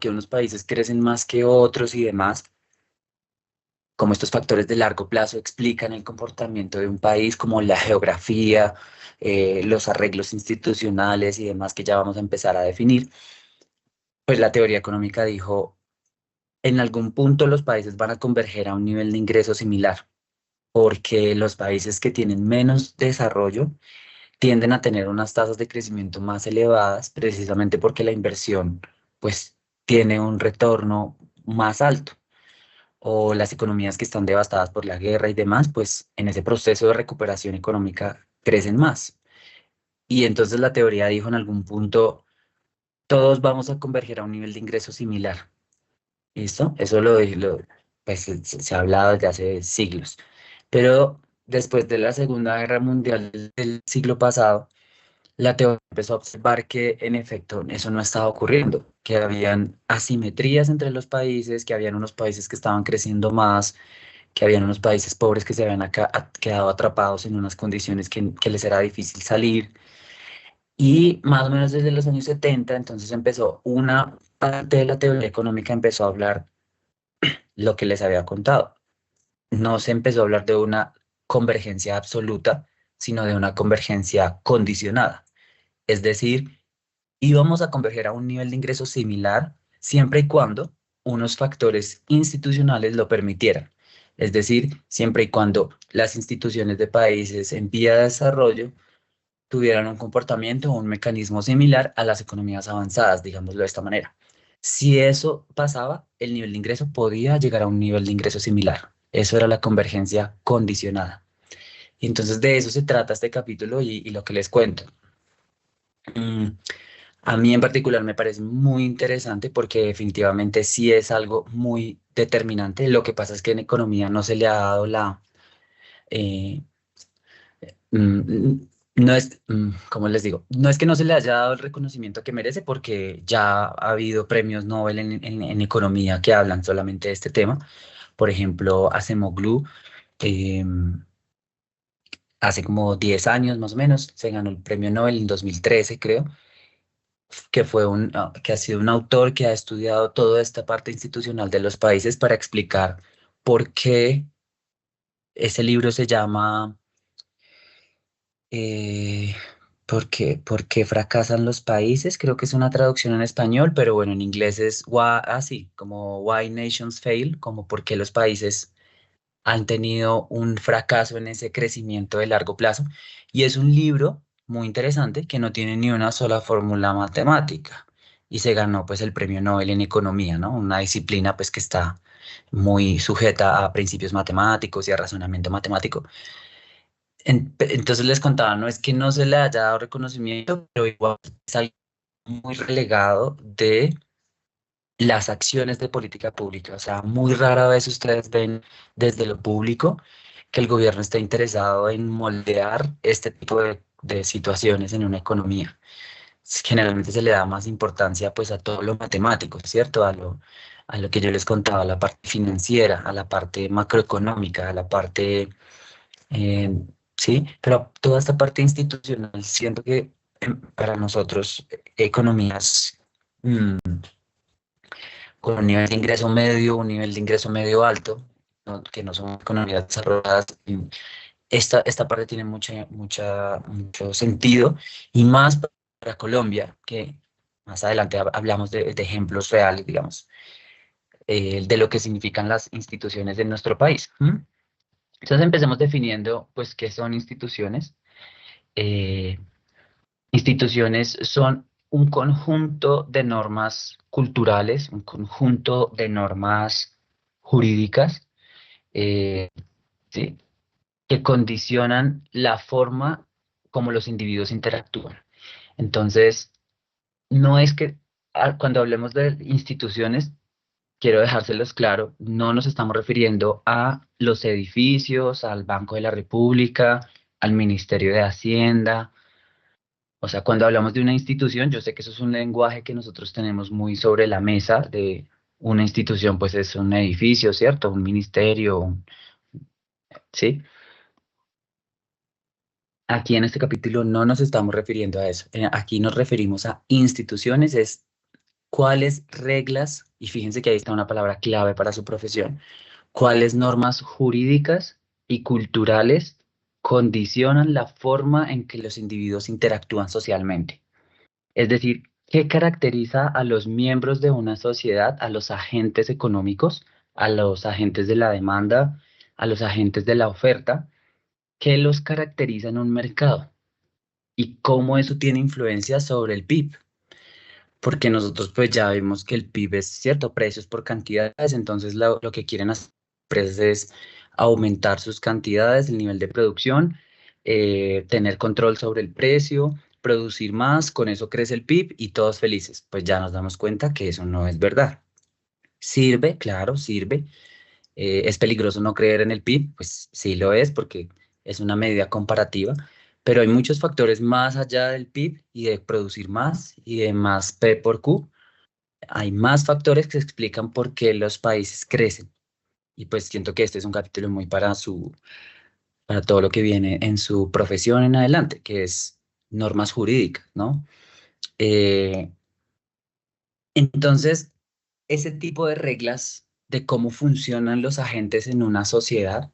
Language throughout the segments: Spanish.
qué unos países crecen más que otros y demás, cómo estos factores de largo plazo explican el comportamiento de un país, como la geografía, los arreglos institucionales y demás que ya vamos a empezar a definir, pues la teoría económica dijo, en algún punto los países van a converger a un nivel de ingreso similar, porque los países que tienen menos desarrollo tienden a tener unas tasas de crecimiento más elevadas, precisamente porque la inversión, pues, tiene un retorno más alto. O las economías que están devastadas por la guerra y demás, pues en ese proceso de recuperación económica crecen más. Y entonces la teoría dijo en algún punto, todos vamos a converger a un nivel de ingreso similar. ¿Listo? Eso pues, se ha hablado desde hace siglos. Pero después de la Segunda Guerra Mundial del siglo pasado, la teoría empezó a observar que en efecto eso no estaba ocurriendo, que habían asimetrías entre los países, que habían unos países que estaban creciendo más, que habían unos países pobres que se habían quedado atrapados en unas condiciones que les era difícil salir. Y más o menos desde los años 70, entonces empezó una parte de la teoría económica, empezó a hablar lo que les había contado. No se empezó a hablar de una convergencia absoluta, sino de una convergencia condicionada. Es decir, íbamos a converger a un nivel de ingreso similar siempre y cuando unos factores institucionales lo permitieran. Es decir, siempre y cuando las instituciones de países en vía de desarrollo tuvieran un comportamiento o un mecanismo similar a las economías avanzadas, digámoslo de esta manera. Si eso pasaba, el nivel de ingreso podía llegar a un nivel de ingreso similar. Eso era la convergencia condicionada. Y entonces de eso se trata este capítulo y lo que les cuento. Mm, a mí en particular me parece muy interesante porque definitivamente sí es algo muy determinante. Lo que pasa es que en economía no se le ha dado eh, no es, ¿cómo les digo? No es que no se le haya dado el reconocimiento que merece porque ya ha habido premios Nobel en economía que hablan solamente de este tema. Por ejemplo, Acemoglu, eh, hace como 10 años más o menos, se ganó el premio Nobel en 2013, creo que que ha sido un autor que ha estudiado toda esta parte institucional de los países para explicar por qué ese libro se llama eh, por qué fracasan los países? Creo que es una traducción en español, pero bueno, en inglés es así, como Why Nations Fail, como por qué los países han tenido un fracaso en ese crecimiento de largo plazo. Y es un libro muy interesante que no tiene ni una sola fórmula matemática. Y se ganó pues el premio Nobel en economía, ¿no? Una disciplina pues que está muy sujeta a principios matemáticos y a razonamiento matemático. Entonces les contaba, no es que no se le haya dado reconocimiento, pero igual es algo muy relegado de las acciones de política pública. O sea, muy rara vez ustedes ven desde lo público que el gobierno está interesado en moldear este tipo de situaciones en una economía. Generalmente se le da más importancia pues a todo lo matemático, ¿cierto? A lo que yo les contaba, a la parte financiera, a la parte macroeconómica, a la parte, eh, sí, pero toda esta parte institucional, siento que para nosotros, economías con un nivel de ingreso medio, un nivel de ingreso medio alto, que no son economías desarrolladas. Esta parte tiene mucho sentido y más para Colombia, que más adelante hablamos de ejemplos reales, digamos, de lo que significan las instituciones de nuestro país. Entonces empecemos definiendo, pues, qué son instituciones. Eh, Instituciones son un conjunto de normas culturales, un conjunto de normas jurídicas, eh, ¿sí? que condicionan la forma como los individuos interactúan. Entonces, no es que cuando hablemos de instituciones, quiero dejárselos claro, no nos estamos refiriendo a los edificios, al Banco de la República, al Ministerio de Hacienda. O sea, cuando hablamos de una institución, yo sé que eso es un lenguaje que nosotros tenemos muy sobre la mesa de una institución, pues es un edificio, ¿cierto? Un ministerio, ¿sí? Aquí en este capítulo no nos estamos refiriendo a eso. Aquí nos referimos a instituciones, es cuáles reglas, y fíjense que ahí está una palabra clave para su profesión, cuáles normas jurídicas y culturales condicionan la forma en que los individuos interactúan socialmente. Es decir, ¿qué caracteriza a los miembros de una sociedad, a los agentes económicos, a los agentes de la demanda, a los agentes de la oferta? ¿Qué los caracteriza en un mercado? ¿Y cómo eso tiene influencia sobre el PIB? Porque nosotros pues ya vimos que el PIB es cierto, precios por cantidades, entonces lo que quieren hacer las empresas es aumentar sus cantidades, el nivel de producción, tener control sobre el precio, producir más, con eso crece el PIB y todos felices. Pues ya nos damos cuenta que eso no es verdad. Sirve, claro, sirve. ¿Es peligroso no creer en el PIB? Pues sí lo es porque es una medida comparativa, pero hay muchos factores más allá del PIB y de producir más y de más P por Q. Hay más factores que explican por qué los países crecen. Y pues siento que este es un capítulo muy para todo lo que viene en su profesión en adelante, que es normas jurídicas, ¿no? Eh, entonces, ese tipo de reglas de cómo funcionan los agentes en una sociedad,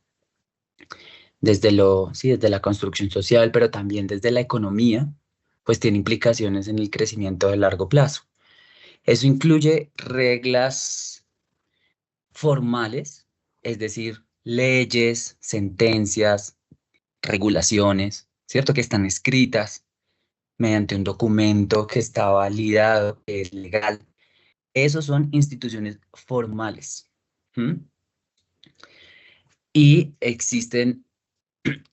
sí, desde la construcción social, pero también desde la economía, pues tiene implicaciones en el crecimiento de largo plazo. Eso incluye reglas formales, es decir, leyes, sentencias, regulaciones, ¿cierto? Que están escritas mediante un documento que está validado, que es legal. Esos son instituciones formales. ¿M? Y existen,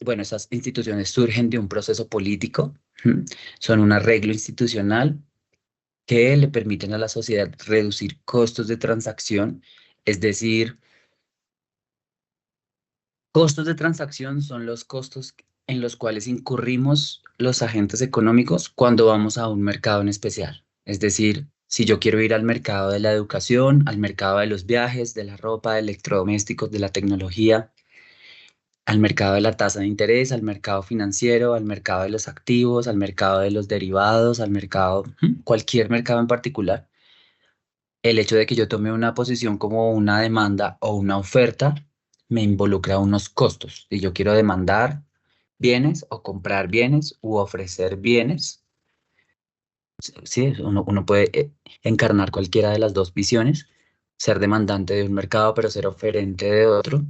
bueno, esas instituciones surgen de un proceso político, ¿m? Son un arreglo institucional que le permiten a la sociedad reducir costos de transacción, es decir, costos de transacción son los costos en los cuales incurrimos los agentes económicos cuando vamos a un mercado en especial. Es decir, si yo quiero ir al mercado de la educación, al mercado de los viajes, de la ropa, de electrodomésticos, de la tecnología, al mercado de la tasa de interés, al mercado financiero, al mercado de los activos, al mercado de los derivados, al mercado, cualquier mercado en particular, el hecho de que yo tome una posición como una demanda o una oferta me involucra unos costos. Si yo quiero demandar bienes o comprar bienes u ofrecer bienes, sí, uno puede encarnar cualquiera de las dos visiones, ser demandante de un mercado pero ser oferente de otro.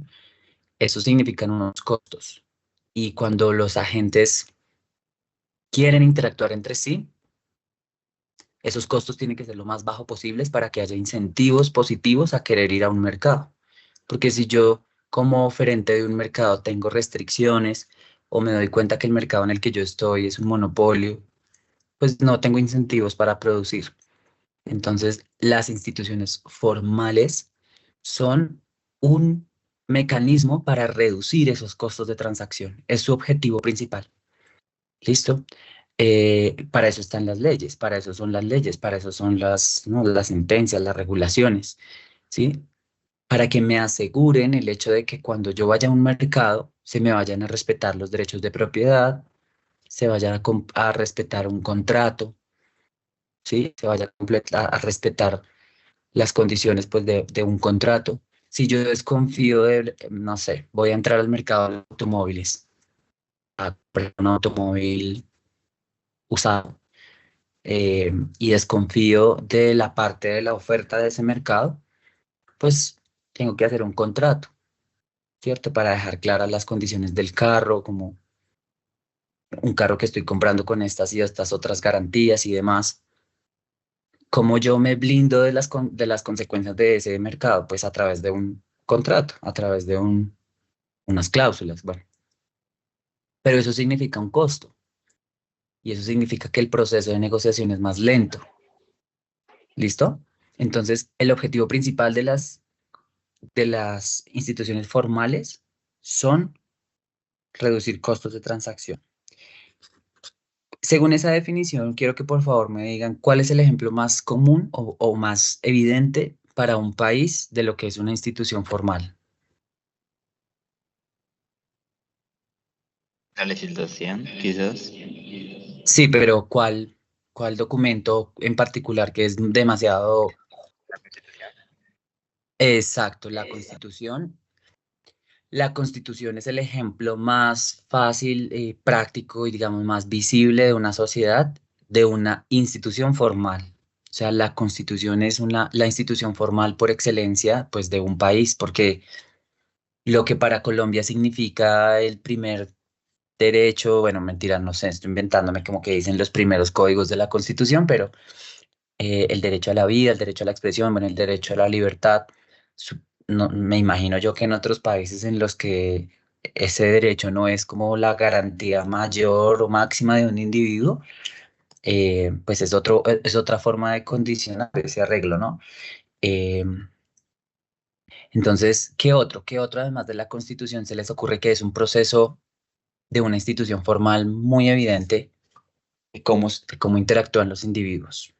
Eso significa unos costos. Y cuando los agentes quieren interactuar entre sí, esos costos tienen que ser lo más bajo posibles para que haya incentivos positivos a querer ir a un mercado. Porque si yo como oferente de un mercado tengo restricciones o me doy cuenta que el mercado en el que yo estoy es un monopolio, pues no tengo incentivos para producir. Entonces, las instituciones formales son un mecanismo para reducir esos costos de transacción. Es su objetivo principal. ¿Listo? Para eso están las leyes, para eso son las leyes, para eso son ¿no? las sentencias, las regulaciones, ¿sí? Para que me aseguren el hecho de que cuando yo vaya a un mercado se me vayan a respetar los derechos de propiedad, se vaya a respetar un contrato, ¿sí? Se vaya a respetar las condiciones pues, de un contrato. Si yo desconfío de, no sé, voy a entrar al mercado de automóviles, a comprar un automóvil usado y desconfío de la parte de la oferta de ese mercado, pues tengo que hacer un contrato, ¿cierto? Para dejar claras las condiciones del carro, como un carro que estoy comprando con estas y estas otras garantías y demás. ¿Cómo yo me blindo de de las consecuencias de ese mercado? Pues a través de un contrato, a través de unas cláusulas, bueno. Pero eso significa un costo y eso significa que el proceso de negociación es más lento. ¿Listo? Entonces, el objetivo principal de las instituciones formales son reducir costos de transacción. Según esa definición, quiero que por favor me digan cuál es el ejemplo más común o más evidente para un país de lo que es una institución formal. La legislación, quizás. Sí, pero ¿cuál? ¿Cuál documento en particular que es demasiado La Constitución. exacto? La Exacto. Constitución. La Constitución es el ejemplo más fácil, práctico y digamos más visible de una sociedad, de una institución formal. O sea, la Constitución es la institución formal por excelencia, pues, de un país, porque lo que para Colombia significa el primer derecho, bueno, mentira, no sé, estoy inventándome como que dicen los primeros códigos de la Constitución, pero el derecho a la vida, el derecho a la expresión, bueno, el derecho a la libertad. No, me imagino yo que en otros países en los que ese derecho no es como la garantía mayor o máxima de un individuo, pues es otra forma de condicionar ese arreglo, ¿no? Eh, entonces, ¿qué otro? ¿Qué otro además de la Constitución se les ocurre que es un proceso de una institución formal muy evidente de cómo interactúan los individuos?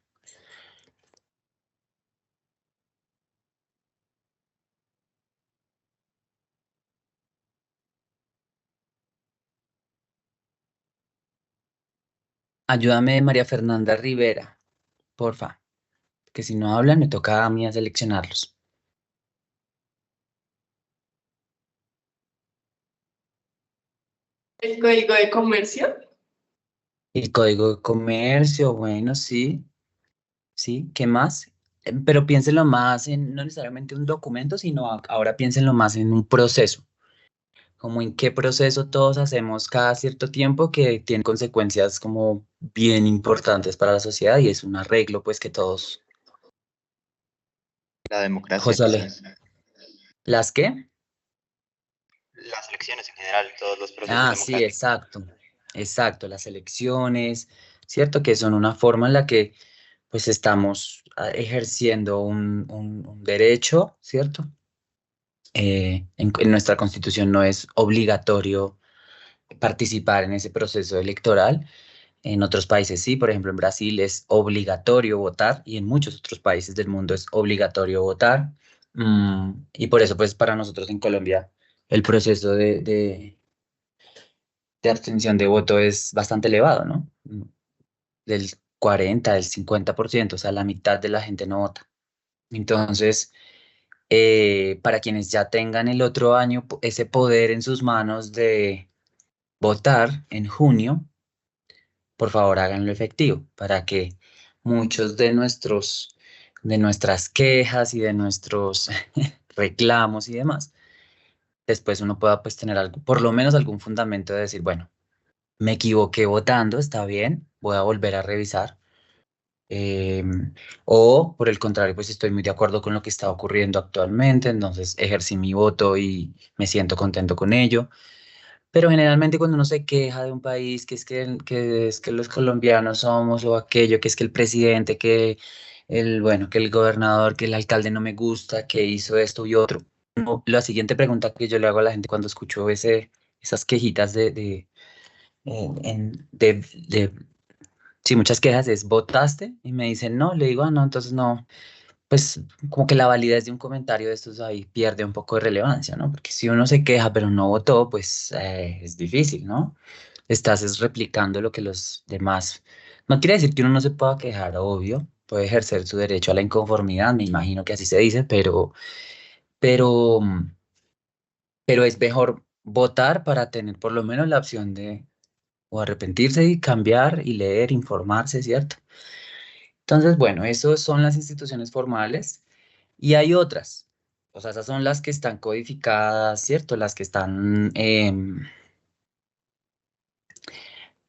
Ayúdame, María Fernanda Rivera, porfa, que si no hablan me toca a mí a seleccionarlos. El código de comercio. El código de comercio, bueno, sí, sí, ¿qué más? Pero piénsenlo más en, no necesariamente un documento, sino ahora piénsenlo más en un proceso, como en qué proceso todos hacemos cada cierto tiempo que tiene consecuencias como bien importantes para la sociedad y es un arreglo, pues que todos, La democracia, José Ale, quizás. ¿las qué? Las elecciones en general, todos los procesos Ah, sí, democráticos. exacto, exacto, las elecciones, ¿cierto? Que son una forma en la que pues estamos ejerciendo un derecho, ¿cierto? En nuestra constitución no es obligatorio participar en ese proceso electoral. En otros países sí, por ejemplo en Brasil es obligatorio votar y en muchos otros países del mundo es obligatorio votar. Y por eso pues para nosotros en Colombia el proceso de abstención de voto es bastante elevado, ¿no? Del 40, del 50%, o sea, la mitad de la gente no vota. Entonces, para quienes ya tengan el otro año ese poder en sus manos de votar en junio, por favor háganlo efectivo para que muchos de nuestras quejas y de nuestros reclamos y demás, después uno pueda pues tener algo, por lo menos algún fundamento de decir, bueno, me equivoqué votando, está bien, voy a volver a revisar. O por el contrario, pues estoy muy de acuerdo con lo que está ocurriendo actualmente, entonces ejercí mi voto y me siento contento con ello. Pero generalmente cuando uno se queja de un país, que es que los colombianos somos o aquello, que es que el presidente, que bueno, que el gobernador, que el alcalde no me gusta, que hizo esto y otro. La siguiente pregunta que yo le hago a la gente cuando escucho esas quejitas de sí, muchas quejas es, ¿votaste? Y me dicen, no, le digo, ah, no, entonces no, pues como que la validez de un comentario de estos ahí pierde un poco de relevancia, ¿no? Porque si uno se queja pero no votó, pues es difícil, ¿no? Estás es replicando lo que los demás... No quiere decir que uno no se pueda quejar, obvio, puede ejercer su derecho a la inconformidad, me imagino que así se dice, pero, pero es mejor votar para tener por lo menos la opción de o arrepentirse y cambiar y leer, informarse, ¿cierto? Entonces, bueno, esas son las instituciones formales y hay otras. O sea, esas son las que están codificadas, ¿cierto? Las que están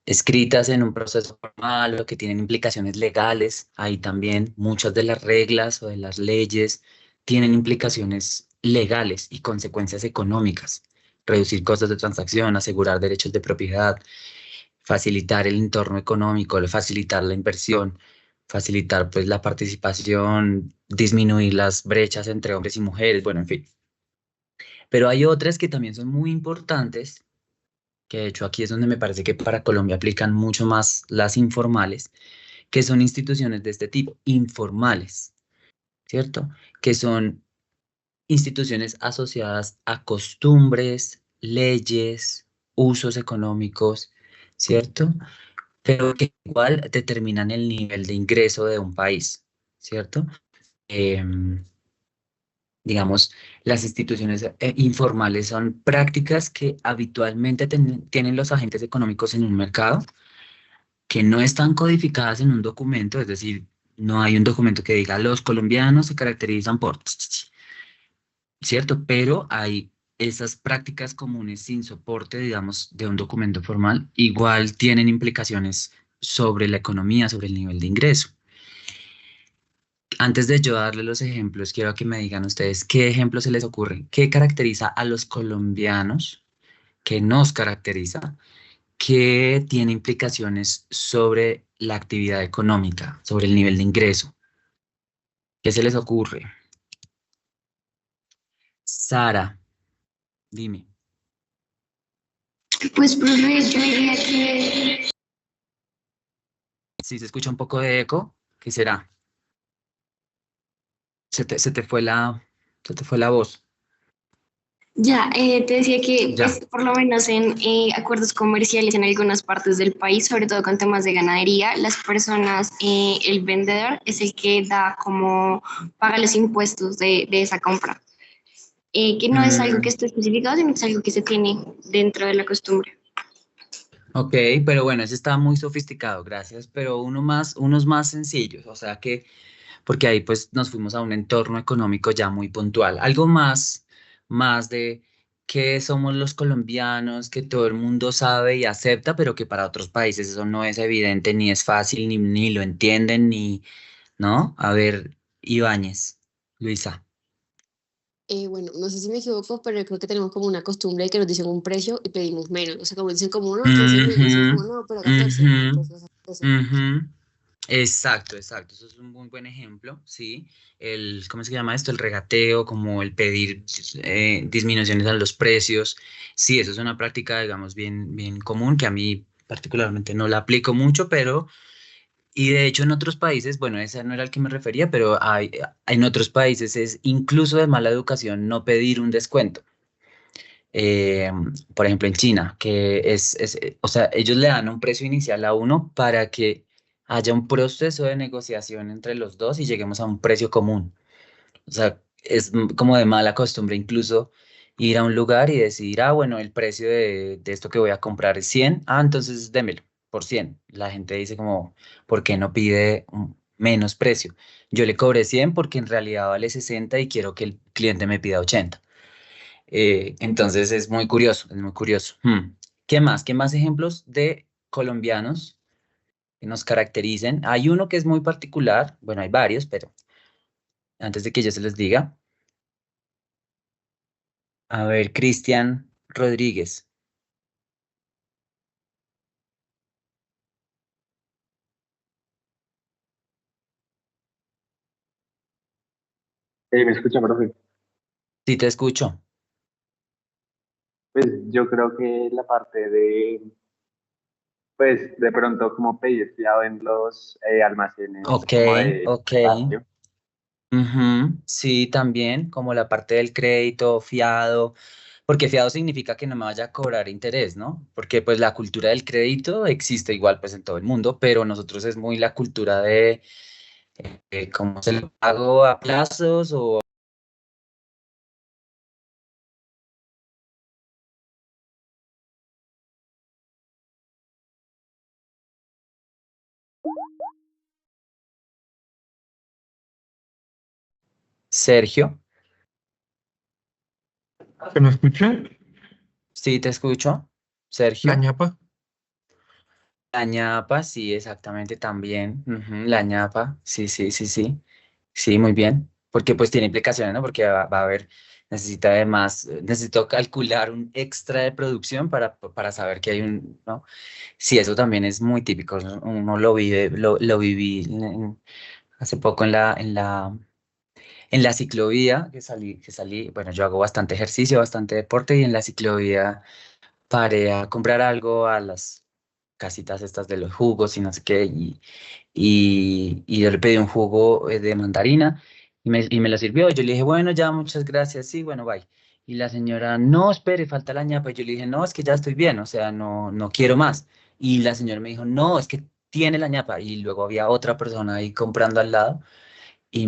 escritas en un proceso formal o que tienen implicaciones legales. Ahí también muchas de las reglas o de las leyes tienen implicaciones legales y consecuencias económicas. Reducir costos de transacción, asegurar derechos de propiedad, facilitar el entorno económico, facilitar la inversión, facilitar pues la participación, disminuir las brechas entre hombres y mujeres, bueno, en fin. Pero hay otras que también son muy importantes, que de hecho aquí es donde me parece que para Colombia aplican mucho más las informales, que son instituciones de este tipo, informales, ¿cierto? Que son instituciones asociadas a costumbres, leyes, usos económicos, ¿cierto? pero que igual determinan el nivel de ingreso de un país, ¿cierto? Em, digamos, las instituciones informales son prácticas que habitualmente tienen los agentes económicos en un mercado que no están codificadas en un documento, es decir, no hay un documento que diga los colombianos se caracterizan por, ¿cierto? Pero hay esas prácticas comunes sin soporte, digamos, de un documento formal, igual tienen implicaciones sobre la economía, sobre el nivel de ingreso. Antes de yo darle los ejemplos, quiero que me digan ustedes qué ejemplos se les ocurre, qué caracteriza a los colombianos, qué nos caracteriza, qué tiene implicaciones sobre la actividad económica, sobre el nivel de ingreso. ¿Qué se les ocurre? Sara, dime. Pues, profe, yo diría que Si se escucha un poco de eco, ¿qué será? Se te fue la voz. ya, te decía que, Ya. pues, por lo menos en acuerdos comerciales en algunas partes del país, sobre todo con temas de ganadería, las personas, el vendedor es el que da como, paga los impuestos de esa compra, que no es algo que Mm, esté especificado, sino que es algo que se tiene dentro de la costumbre. ok, pero bueno, ese está muy sofisticado, gracias, pero unos más sencillos, o sea que, porque ahí pues nos fuimos a un entorno económico ya muy puntual, algo más de qué somos los colombianos, que todo el mundo sabe y acepta, pero que para otros países eso no es evidente, ni es fácil, ni lo entienden, ni, ¿no? A ver, Ibáñez, Luisa. Bueno, no sé si me equivoco, pero creo que tenemos como una costumbre de que nos dicen un precio y pedimos menos. O sea, como dicen como, no, 15.000, decimos como, Ujú, no, pero 14. ujú, Entonces, eso. ujú. Exacto, exacto. Eso es un muy buen ejemplo, ¿sí? ¿Cómo se llama esto? El regateo, como el pedir disminuciones a los precios. Sí, eso es una práctica, digamos, bien común, que a mí particularmente no la aplico mucho, pero, y de hecho en otros países, bueno, ese no era el que me refería, pero en otros países es incluso de mala educación no pedir un descuento. eh, por ejemplo, en China, o sea, ellos le dan un precio inicial a uno para que haya un proceso de negociación entre los dos y lleguemos a un precio común. O sea, es como de mala costumbre incluso ir a un lugar y decir, ah, bueno, el precio de esto que voy a comprar es 100, ah, entonces démelo por 100. La gente dice como, ¿por qué no pide menos precio? Yo le cobré 100 porque en realidad vale 60 y quiero que el cliente me pida 80. Entonces es muy curioso, es muy curioso. ¿Qué más? ¿Qué más ejemplos de colombianos que nos caractericen? Hay uno que es muy particular, bueno, hay varios, pero antes de que yo se les diga, a ver, Cristian Rodríguez. ¿Me escucha, profe? Sí, te escucho. Pues yo creo que la parte pues de pronto como pedir fiado en los almacenes Ok, como de ok. barrio. Ujú, sí, también, como la parte del crédito, fiado, porque fiado significa que no me vaya a cobrar interés, ¿no? Porque pues la cultura del crédito existe igual pues en todo el mundo, pero nosotros es muy la cultura de cómo se lo pago a plazos o Sergio. ¿Se me escucha? Sí, te escucho. La Sergio. ñapa. La ñapa, sí, exactamente también. Ujú, la ñapa, sí, sí, sí, sí. Sí, muy bien. Porque pues tiene implicaciones, ¿no? Porque va a haber, necesita además, necesito calcular un extra de producción para saber que hay un, ¿no? Sí, eso también es muy típico. Uno lo vive, lo viví hace poco en la ciclovía que salí, bueno, yo hago bastante ejercicio, bastante deporte y en la ciclovía paré a comprar algo a las casitas estas de los jugos y no sé qué, y yo le pedí un jugo de mandarina y me lo sirvió. Yo le dije, bueno, ya, muchas gracias, sí, bueno, bye. Y la señora, no, espere, falta la ñapa. Y yo le dije, no, es que ya estoy bien, o sea, no quiero más. Y la señora me dijo, no, es que tiene la ñapa. Y luego había otra persona ahí comprando al lado y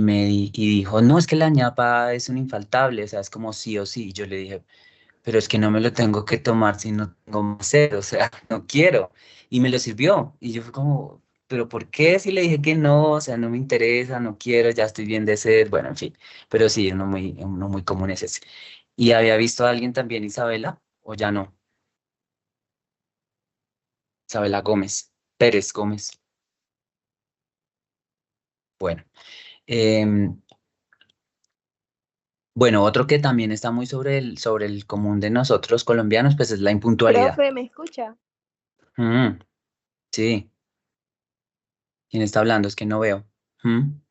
dijo, no, es que la ñapa es un infaltable, o sea, es como sí o sí. Y yo le dije, pero es que no me lo tengo que tomar si no tengo más sed, o sea, no quiero. Y me lo sirvió. Y yo fue como, pero ¿por qué si le dije que no? O sea, no me interesa, no quiero, ya estoy bien de sed, bueno, en fin. Pero sí, uno muy común es ese. ¿Y había visto a alguien también, Isabela? ¿O ya no? Isabela Gómez, Pérez Gómez. Bueno. em, bueno, otro que también está muy sobre el común de nosotros colombianos, pues es la impuntualidad. Profe, ¿me escucha? Mm, sí, ¿quién está hablando? Es que no veo. Mm,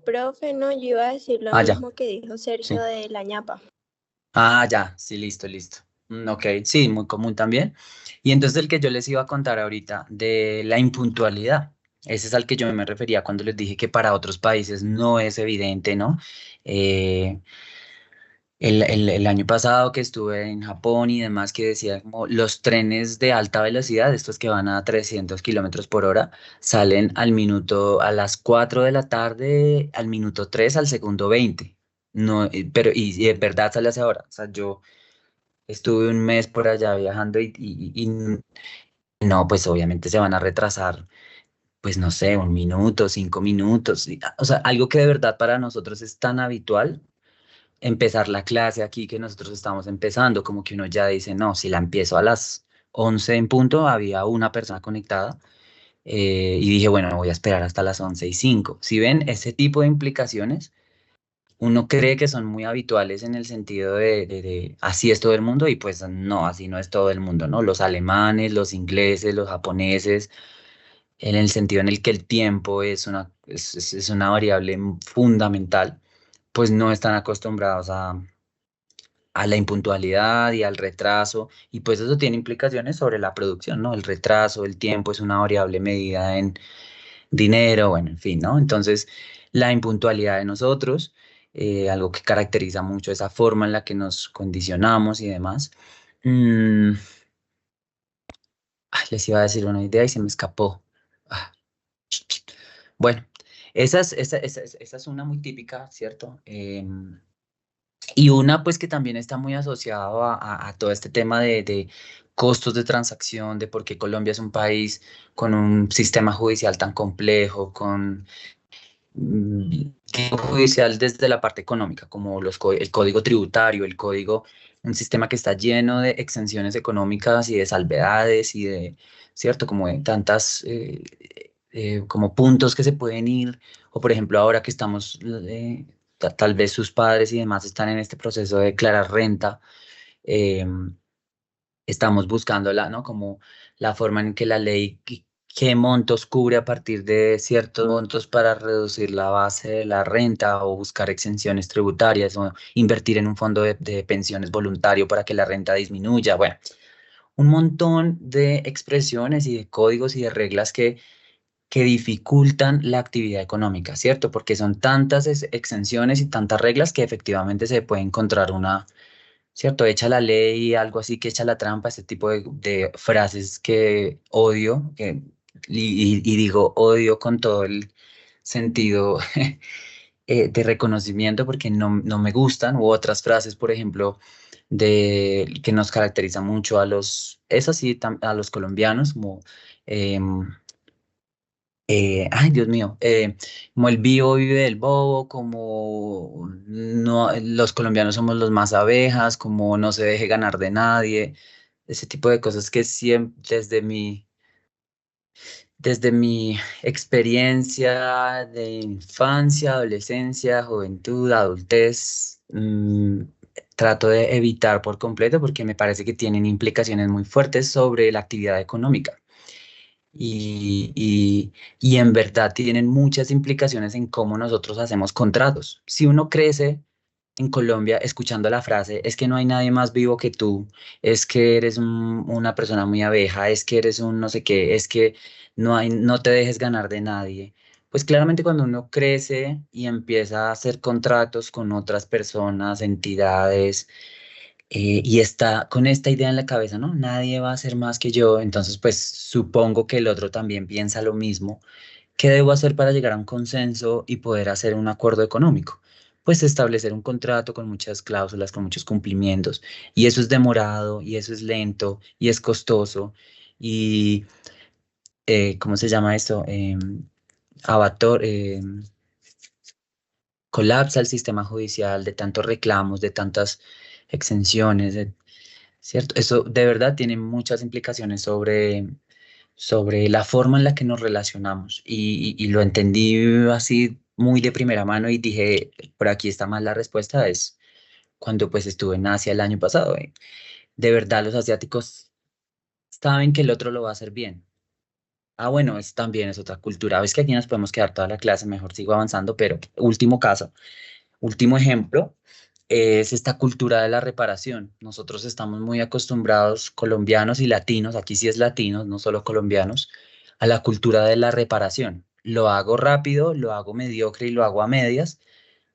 Profe, no, yo iba a decir lo ah, ya, mismo que dijo Sergio sí. de la ñapa. Ah, ya, sí, listo, listo. Ok, sí, muy común también. Y entonces el que yo les iba a contar ahorita de la impuntualidad, ese es al que yo me refería cuando les dije que para otros países no es evidente, ¿no? Eh, el año pasado que estuve en Japón y demás, que decía como los trenes de alta velocidad, estos que van a 300 kilómetros por hora, salen al minuto, a las 4 de la tarde, al minuto 3 al segundo 20. No, pero y en verdad sale a esa hora. O sea, yo estuve un mes por allá viajando y no, pues obviamente se van a retrasar, pues no sé, un minuto, 5 minutos. O sea, algo que de verdad para nosotros es tan habitual empezar la clase aquí que nosotros estamos empezando, como que uno ya dice, no, si la empiezo a las 11 en punto, había una persona conectada y dije, bueno, voy a esperar hasta las 11:05. Si ven ese tipo de implicaciones, uno cree que son muy habituales en el sentido de así es todo el mundo y pues no, así no es todo el mundo, ¿no? Los alemanes, los ingleses, los japoneses, en el sentido en el que el tiempo es una variable fundamental, pues no están acostumbrados a la impuntualidad y al retraso, y pues eso tiene implicaciones sobre la producción, ¿no? El retraso, el tiempo es una variable medida en dinero, bueno, en fin, ¿no? Entonces, la impuntualidad de nosotros, algo que caracteriza mucho esa forma en la que nos condicionamos y demás. Mm, les iba a decir una idea y se me escapó. Ah, bueno, esa es una muy típica, ¿cierto? Y una, pues, que también está muy asociado a todo este tema de costos de transacción, de por qué Colombia es un país con un sistema judicial tan complejo, con judicial desde la parte económica, como el código tributario, un sistema que está lleno de exenciones económicas y de salvedades y de, ¿cierto? Como de tantas, como puntos que se pueden ir, o por ejemplo ahora que estamos, tal vez sus padres y demás están en este proceso de declarar renta, eh, estamos buscando ¿no? Como la forma en que la ley, qué montos cubre a partir de ciertos montos para reducir la base de la renta o buscar exenciones tributarias o invertir en un fondo de pensiones voluntario para que la renta disminuya. Bueno, un montón de expresiones y de códigos y de reglas que dificultan la actividad económica, ¿cierto? Porque son tantas exenciones y tantas reglas que efectivamente se puede encontrar una, ¿cierto? Echa la ley, algo así que echa la trampa, ese tipo de frases que odio, y digo odio con todo el sentido de reconocimiento porque no me gustan, u otras frases, por ejemplo, que nos caracteriza mucho es así, a los colombianos, como, em, ay Dios mío, como el vivo vive del bobo, como no, los colombianos somos los más abejas, como no se deje ganar de nadie, ese tipo de cosas que siempre desde mi experiencia de infancia, adolescencia, juventud, adultez, trato de evitar por completo porque me parece que tienen implicaciones muy fuertes sobre la actividad económica y en verdad tienen muchas implicaciones en cómo nosotros hacemos contratos. Si uno crece en Colombia escuchando la frase, es que no hay nadie más vivo que tú, es que eres una persona muy abeja, es que eres un no sé qué, es que no te dejes ganar de nadie. Pues claramente cuando uno crece y empieza a hacer contratos con otras personas, entidades, y está con esta idea en la cabeza, ¿no? Nadie va a hacer más que yo, entonces pues supongo que el otro también piensa lo mismo. ¿Qué debo hacer para llegar a un consenso y poder hacer un acuerdo económico? Pues establecer un contrato con muchas cláusulas, con muchos cumplimientos, y eso es demorado, y eso es lento, y es costoso, y ¿cómo se llama esto? Abator, colapsa el sistema judicial de tantos reclamos, de tantas exenciones, ¿cierto? Eso de verdad tiene muchas implicaciones sobre la forma en la que nos relacionamos y lo entendí así muy de primera mano y dije, por aquí está más la respuesta, es cuando pues estuve en Asia el año pasado. De verdad los asiáticos saben que el otro lo va a hacer bien. Ah, bueno, es también es otra cultura. Ves que aquí nos podemos quedar toda la clase, mejor sigo avanzando, pero último caso. Último ejemplo es esta cultura de la reparación. Nosotros estamos muy acostumbrados, colombianos y latinos, aquí sí es latinos, no solo colombianos, a la cultura de la reparación. Lo hago rápido, lo hago mediocre y lo hago a medias,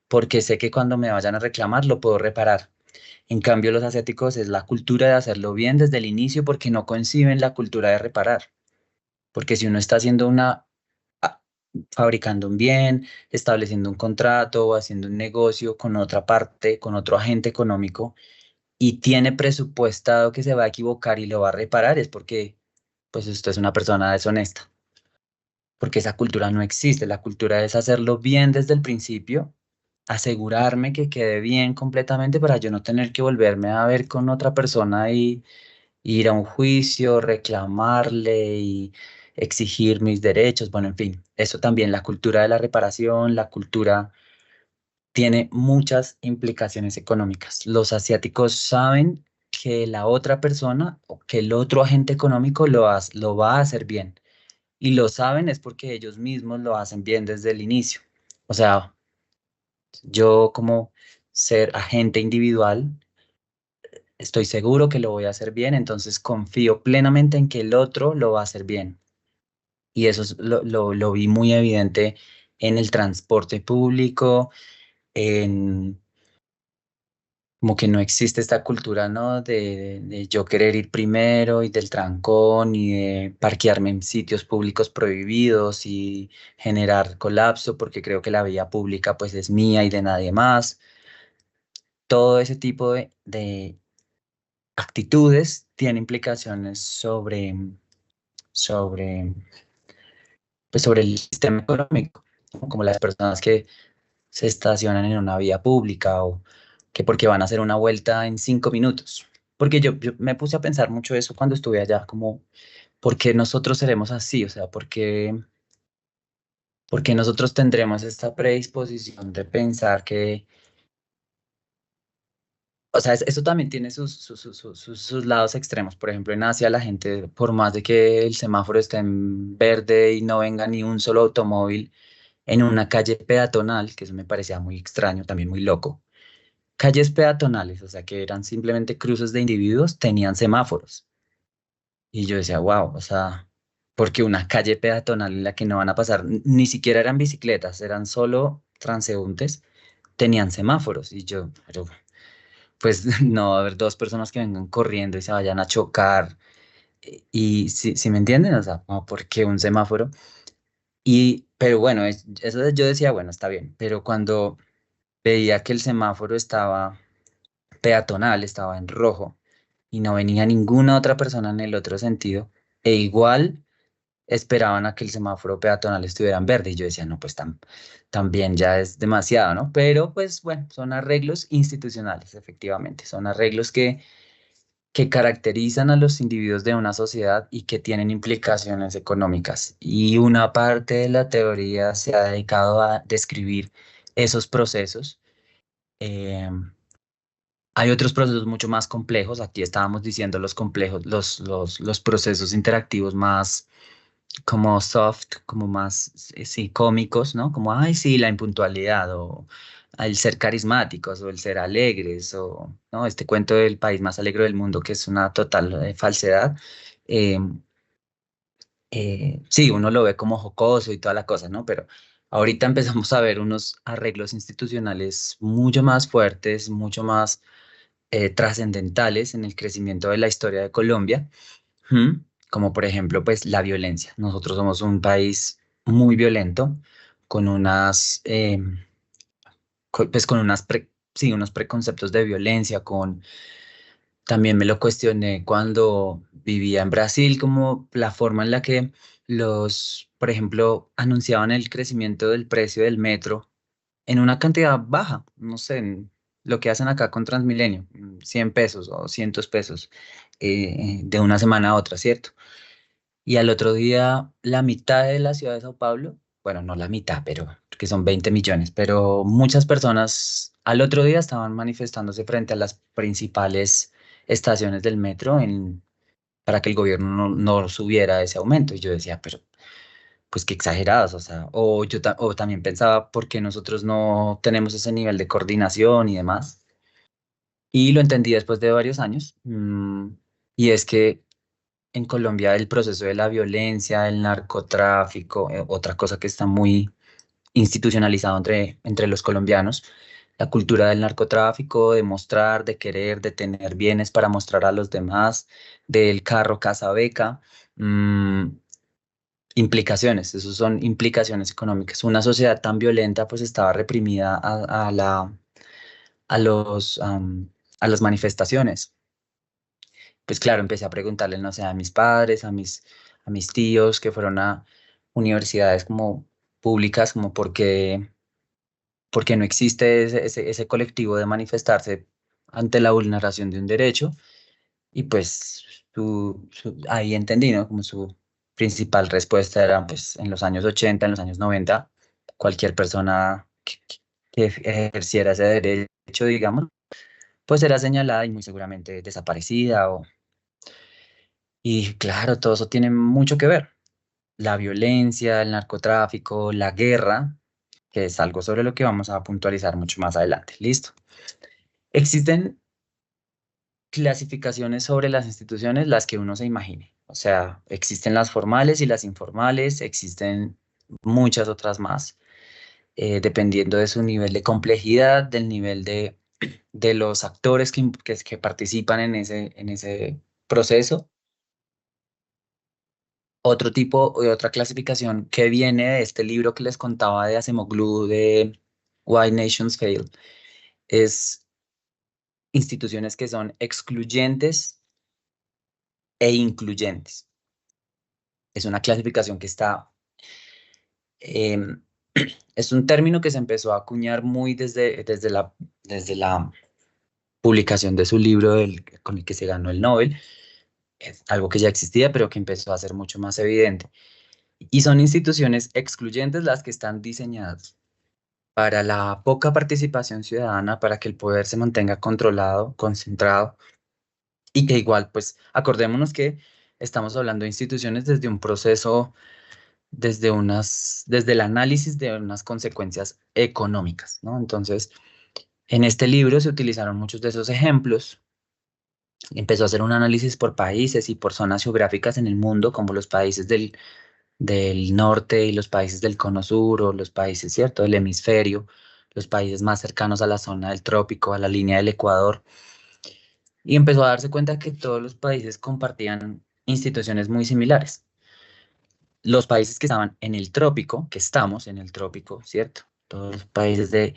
porque sé que cuando me vayan a reclamar lo puedo reparar. En cambio, los asiáticos es la cultura de hacerlo bien desde el inicio porque no conciben la cultura de reparar. Porque si uno está haciendo a- fabricando un bien, estableciendo un contrato o haciendo un negocio con otra parte, con otro agente económico, y tiene presupuestado que se va a equivocar y lo va a reparar, es porque pues usted es una persona deshonesta, porque esa cultura no existe. La cultura es hacerlo bien desde el principio, asegurarme que quede bien completamente para yo no tener que volverme a ver con otra persona y ir a un juicio, reclamarle y exigir mis derechos. Bueno, en fin, eso también, la cultura de la reparación, la cultura tiene muchas implicaciones económicas. Los asiáticos saben que la otra persona o que el otro agente económico lo va a hacer bien. Y lo saben es porque ellos mismos lo hacen bien desde el inicio. O sea, yo como ser agente individual, estoy seguro que lo voy a hacer bien, entonces confío plenamente en que el otro lo va a hacer bien. Y eso lo vi muy evidente en el transporte público, en como que no existe esta cultura, ¿no? De yo querer ir primero y del trancón y de parquearme en sitios públicos prohibidos y generar colapso porque creo que la vía pública pues es mía y de nadie más. Todo ese tipo de actitudes tiene implicaciones sobre, pues sobre el sistema económico, ¿no? Como las personas que se estacionan en una vía pública o que porque van a hacer una vuelta en 5 minutos. Porque yo me puse a pensar mucho eso cuando estuve allá, como, ¿por qué nosotros seremos así? O sea, ¿por qué nosotros tendremos esta predisposición de pensar que, o sea, eso también tiene sus lados extremos. Por ejemplo, en Asia la gente, por más de que el semáforo esté en verde y no venga ni un solo automóvil en una calle peatonal, que eso me parecía muy extraño, también muy loco, calles peatonales, o sea, que eran simplemente cruces de individuos, tenían semáforos. Y yo decía, wow, o sea, porque una calle peatonal en la que no van a pasar, ni siquiera eran bicicletas, eran solo transeúntes, tenían semáforos. Y yo, pero, pues no va a haber dos personas que vengan corriendo y se vayan a chocar. Y si me entienden, o sea, como, ¿por qué un semáforo? Pero bueno, eso yo decía, bueno, está bien, pero cuando veía que el semáforo estaba peatonal, estaba en rojo y no venía ninguna otra persona en el otro sentido, e igual esperaban a que el semáforo peatonal estuviera en verde y yo decía, no, pues también ya es demasiado, ¿no? Pero pues bueno, son arreglos institucionales, efectivamente, son arreglos que caracterizan a los individuos de una sociedad y que tienen implicaciones económicas. Y una parte de la teoría se ha dedicado a describir esos procesos. em, Hay otros procesos mucho más complejos. Aquí estábamos diciendo los complejos, los procesos interactivos más como soft, como más, sí, cómicos, ¿no? Como, ay, sí, la impuntualidad o el ser carismáticos o el ser alegres o, ¿no? Este cuento del país más alegre del mundo que es una total falsedad. Eh, sí, uno lo ve como jocoso y toda la cosa, ¿no? Pero ahorita empezamos a ver unos arreglos institucionales mucho más fuertes, mucho más trascendentales en el crecimiento de la historia de Colombia, ¿m? Como por ejemplo, pues la violencia. Nosotros somos un país muy violento, con sí, unos preconceptos de violencia, también me lo cuestioné cuando vivía en Brasil, como la forma en la que por ejemplo, anunciaban el crecimiento del precio del metro en una cantidad baja, no sé, en lo que hacen acá con Transmilenio, 100 pesos o 200 pesos de una semana a otra, ¿cierto? Y al otro día, la mitad de la ciudad de Sao Paulo, bueno, no la mitad, pero que son 20 millones, pero muchas personas al otro día estaban manifestándose frente a las principales estaciones del metro para que el gobierno no subiera ese aumento. Y yo decía, pero pues qué exagerados, o sea, o también pensaba, ¿por qué nosotros no tenemos ese nivel de coordinación y demás? Y lo entendí después de varios años, y es que en Colombia el proceso de la violencia, el narcotráfico, otra cosa que está muy institucionalizado entre los colombianos, la cultura del narcotráfico, de mostrar, de querer, de tener bienes para mostrar a los demás, del carro casa beca, implicaciones, eso son implicaciones económicas. Una sociedad tan violenta pues estaba reprimida a a las manifestaciones. Pues claro, empecé a preguntarle, no sé, a mis padres, a mis tíos que fueron a universidades como públicas, como por qué no existe ese colectivo de manifestarse ante la vulneración de un derecho. Y pues ahí entendí, ¿no? Como su principal respuesta era, pues, en los años 80, en los años 90, cualquier persona que ejerciera ese derecho, digamos, pues era señalada y muy seguramente desaparecida. Y claro, todo eso tiene mucho que ver. La violencia, el narcotráfico, la guerra, que es algo sobre lo que vamos a puntualizar mucho más adelante. ¿Listo? Existen clasificaciones sobre las instituciones, las que uno se imagine. O sea, existen las formales y las informales, existen muchas otras más, dependiendo de su nivel de complejidad, del nivel de los actores que participan en en ese proceso. Otro tipo de otra clasificación que viene de este libro que les contaba de Acemoglu, de Why Nations Fail, es instituciones que son excluyentes e incluyentes. Es una clasificación que está, em, es un término que se empezó a acuñar muy desde la publicación de su libro con el que se ganó el Nobel. Es algo que ya existía, pero que empezó a ser mucho más evidente. Y son instituciones excluyentes las que están diseñadas para la poca participación ciudadana, para que el poder se mantenga controlado, concentrado, y que igual, pues, acordémonos que estamos hablando de instituciones desde un proceso, desde el análisis de unas consecuencias económicas, ¿no? Entonces, en este libro se utilizaron muchos de esos ejemplos. Empezó a hacer un análisis por países y por zonas geográficas en el mundo, como los países del norte y los países del cono sur, o los países, ¿cierto?, del hemisferio, los países más cercanos a la zona del trópico, a la línea del Ecuador, y empezó a darse cuenta que todos los países compartían instituciones muy similares. Los países que estaban en el trópico, que estamos en el trópico, ¿cierto? Todos los países de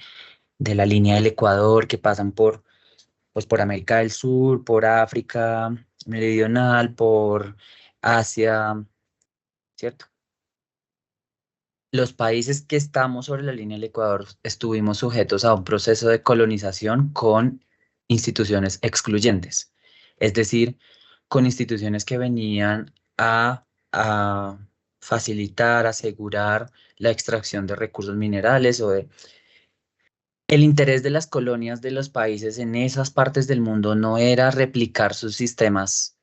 la línea del Ecuador que pasan pues, por América del Sur, por África Meridional, por Asia, ¿cierto? Los países que estamos sobre la línea del Ecuador estuvimos sujetos a un proceso de colonización con instituciones excluyentes, es decir, con instituciones que venían a facilitar, asegurar la extracción de recursos minerales el interés de las colonias de los países en esas partes del mundo no era replicar sus sistemas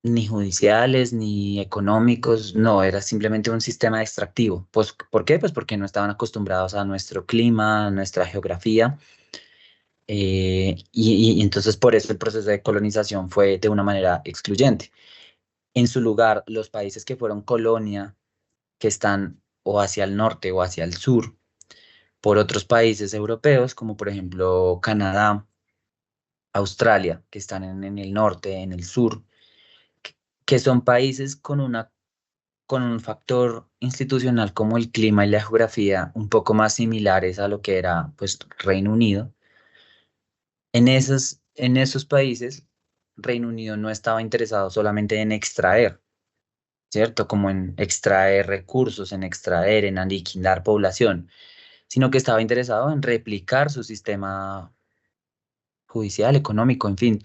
ni judiciales, ni económicos, no, era simplemente un sistema extractivo. Pues, ¿por qué? Pues porque no estaban acostumbrados a nuestro clima, a nuestra geografía, y entonces por eso el proceso de colonización fue de una manera excluyente. En su lugar, los países que fueron colonia, que están o hacia el norte o hacia el sur, por otros países europeos, como por ejemplo Canadá, Australia, que están en el norte, en el sur, que son países con un factor institucional como el clima y la geografía un poco más similares a lo que era pues Reino Unido. En esos países, Reino Unido no estaba interesado solamente en extraer, ¿cierto? Como en extraer recursos, en extraer, en aniquilar población, sino que estaba interesado en replicar su sistema judicial, económico, en fin,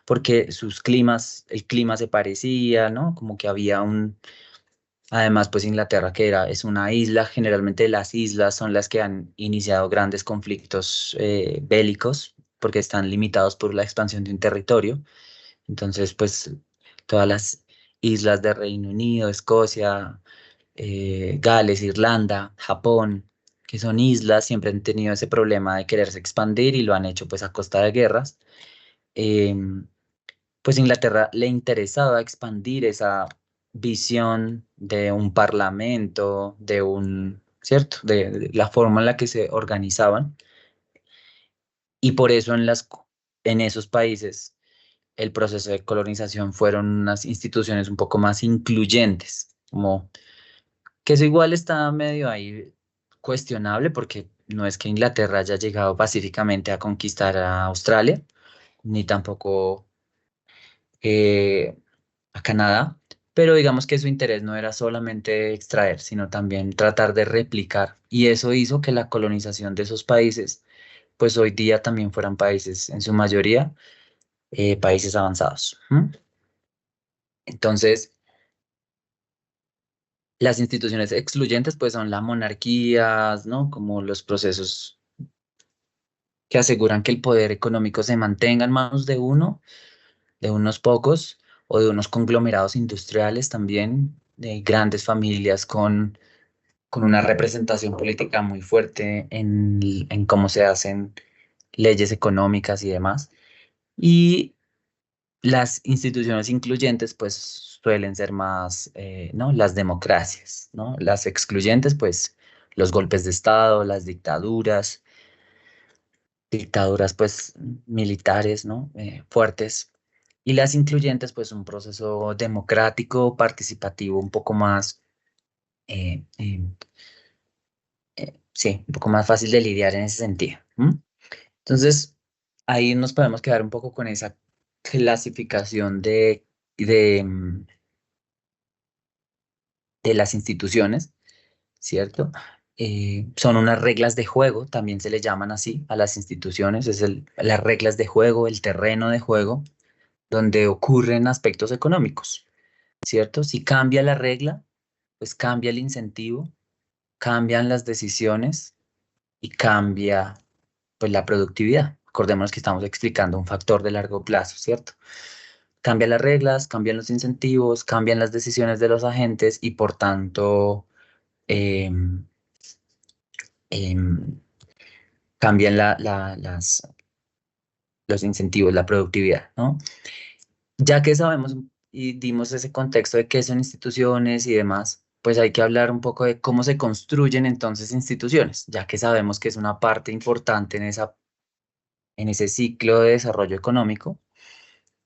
porque sus climas, el clima se parecía, ¿no? Como que había además, pues Inglaterra, es una isla, generalmente las islas son las que han iniciado grandes conflictos bélicos, porque están limitados por la expansión de un territorio. Entonces, pues todas las islas de Reino Unido, Escocia, Gales, Irlanda, Japón, que son islas, siempre han tenido ese problema de quererse expandir y lo han hecho pues a costa de guerras. Em, pues Inglaterra le interesaba expandir esa visión de un parlamento, ¿cierto? De la forma en la que se organizaban. Y por eso en esos países el proceso de colonización fueron unas instituciones un poco más incluyentes, como que eso igual está medio ahí cuestionable porque no es que Inglaterra haya llegado pacíficamente a conquistar a Australia, ni tampoco a Canadá, pero digamos que su interés no era solamente extraer, sino también tratar de replicar. Y eso hizo que la colonización de esos países, pues hoy día también fueran países, en su mayoría, países avanzados. ¿M? Entonces, las instituciones excluyentes, pues son las monarquías, ¿no? Como los procesos que aseguran que el poder económico se mantenga en manos de unos pocos o de unos conglomerados industriales también, de grandes familias con una representación política muy fuerte en cómo se hacen leyes económicas y demás. Y las instituciones incluyentes, pues suelen ser más, ¿no? Las democracias, ¿no? Las excluyentes, pues los golpes de Estado, las dictaduras, pues militares, ¿no? Fuertes. Y las incluyentes, pues un proceso democrático, participativo, un poco más, eh, eh, sí, un poco más fácil de lidiar en ese sentido. ¿M? Entonces, ahí nos podemos quedar un poco con esa clasificación de, mm, de las instituciones, ¿cierto? Son unas reglas de juego, también se le llaman así a las instituciones, las reglas de juego, el terreno de juego, donde ocurren aspectos económicos, ¿cierto? Si cambia la regla, pues cambia el incentivo, cambian las decisiones y cambia pues la productividad. Acordémonos que estamos explicando un factor de largo plazo, ¿cierto? Cambian las reglas, cambian los incentivos, cambian las decisiones de los agentes y por tanto em, em, cambian los incentivos, la productividad, ¿no? Ya que sabemos y dimos ese contexto de qué son instituciones y demás, pues hay que hablar un poco de cómo se construyen entonces instituciones, ya que sabemos que es una parte importante en ese ciclo de desarrollo económico.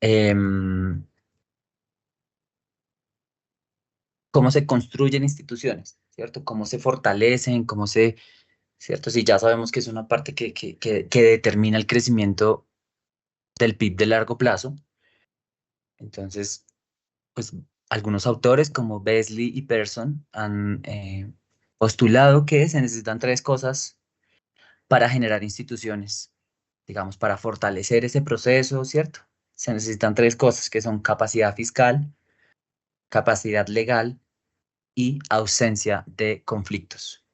em, Cómo se construyen instituciones, ¿cierto? Cómo se fortalecen, ¿cierto? Si ya sabemos que es una parte que determina el crecimiento del PIB de largo plazo, entonces, pues algunos autores como Beasley y Pearson han postulado que se necesitan tres cosas para generar instituciones, digamos, para fortalecer ese proceso, ¿cierto? Se necesitan tres cosas que son capacidad fiscal, capacidad legal y ausencia de conflictos.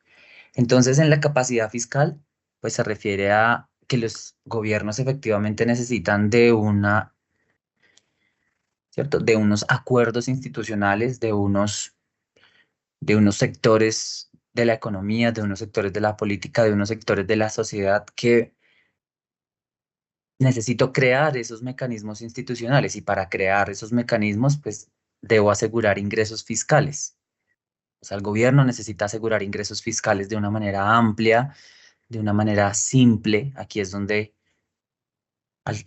Entonces, en la capacidad fiscal, pues se refiere a que los gobiernos efectivamente necesitan ¿cierto? De unos acuerdos institucionales, de unos sectores de la economía, de unos sectores de la política, de unos sectores de la sociedad que necesito crear esos mecanismos institucionales y para crear esos mecanismos, pues debo asegurar ingresos fiscales. O sea, el gobierno necesita asegurar ingresos fiscales de una manera amplia, de una manera simple. Aquí es donde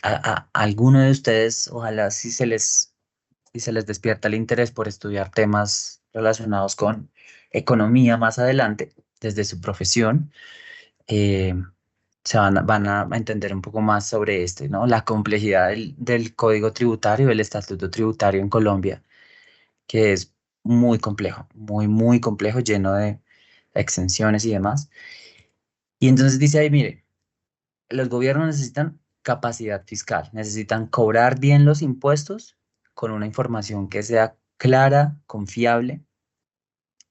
a alguno de ustedes, ojalá si se les despierta el interés por estudiar temas relacionados con economía más adelante, desde su profesión, eh, van a entender un poco más sobre este, ¿no? La complejidad del código tributario, del estatuto tributario en Colombia, que es muy complejo, muy complejo, lleno de exenciones y demás. Y entonces dice ahí, mire, los gobiernos necesitan capacidad fiscal, necesitan cobrar bien los impuestos con una información que sea clara, confiable,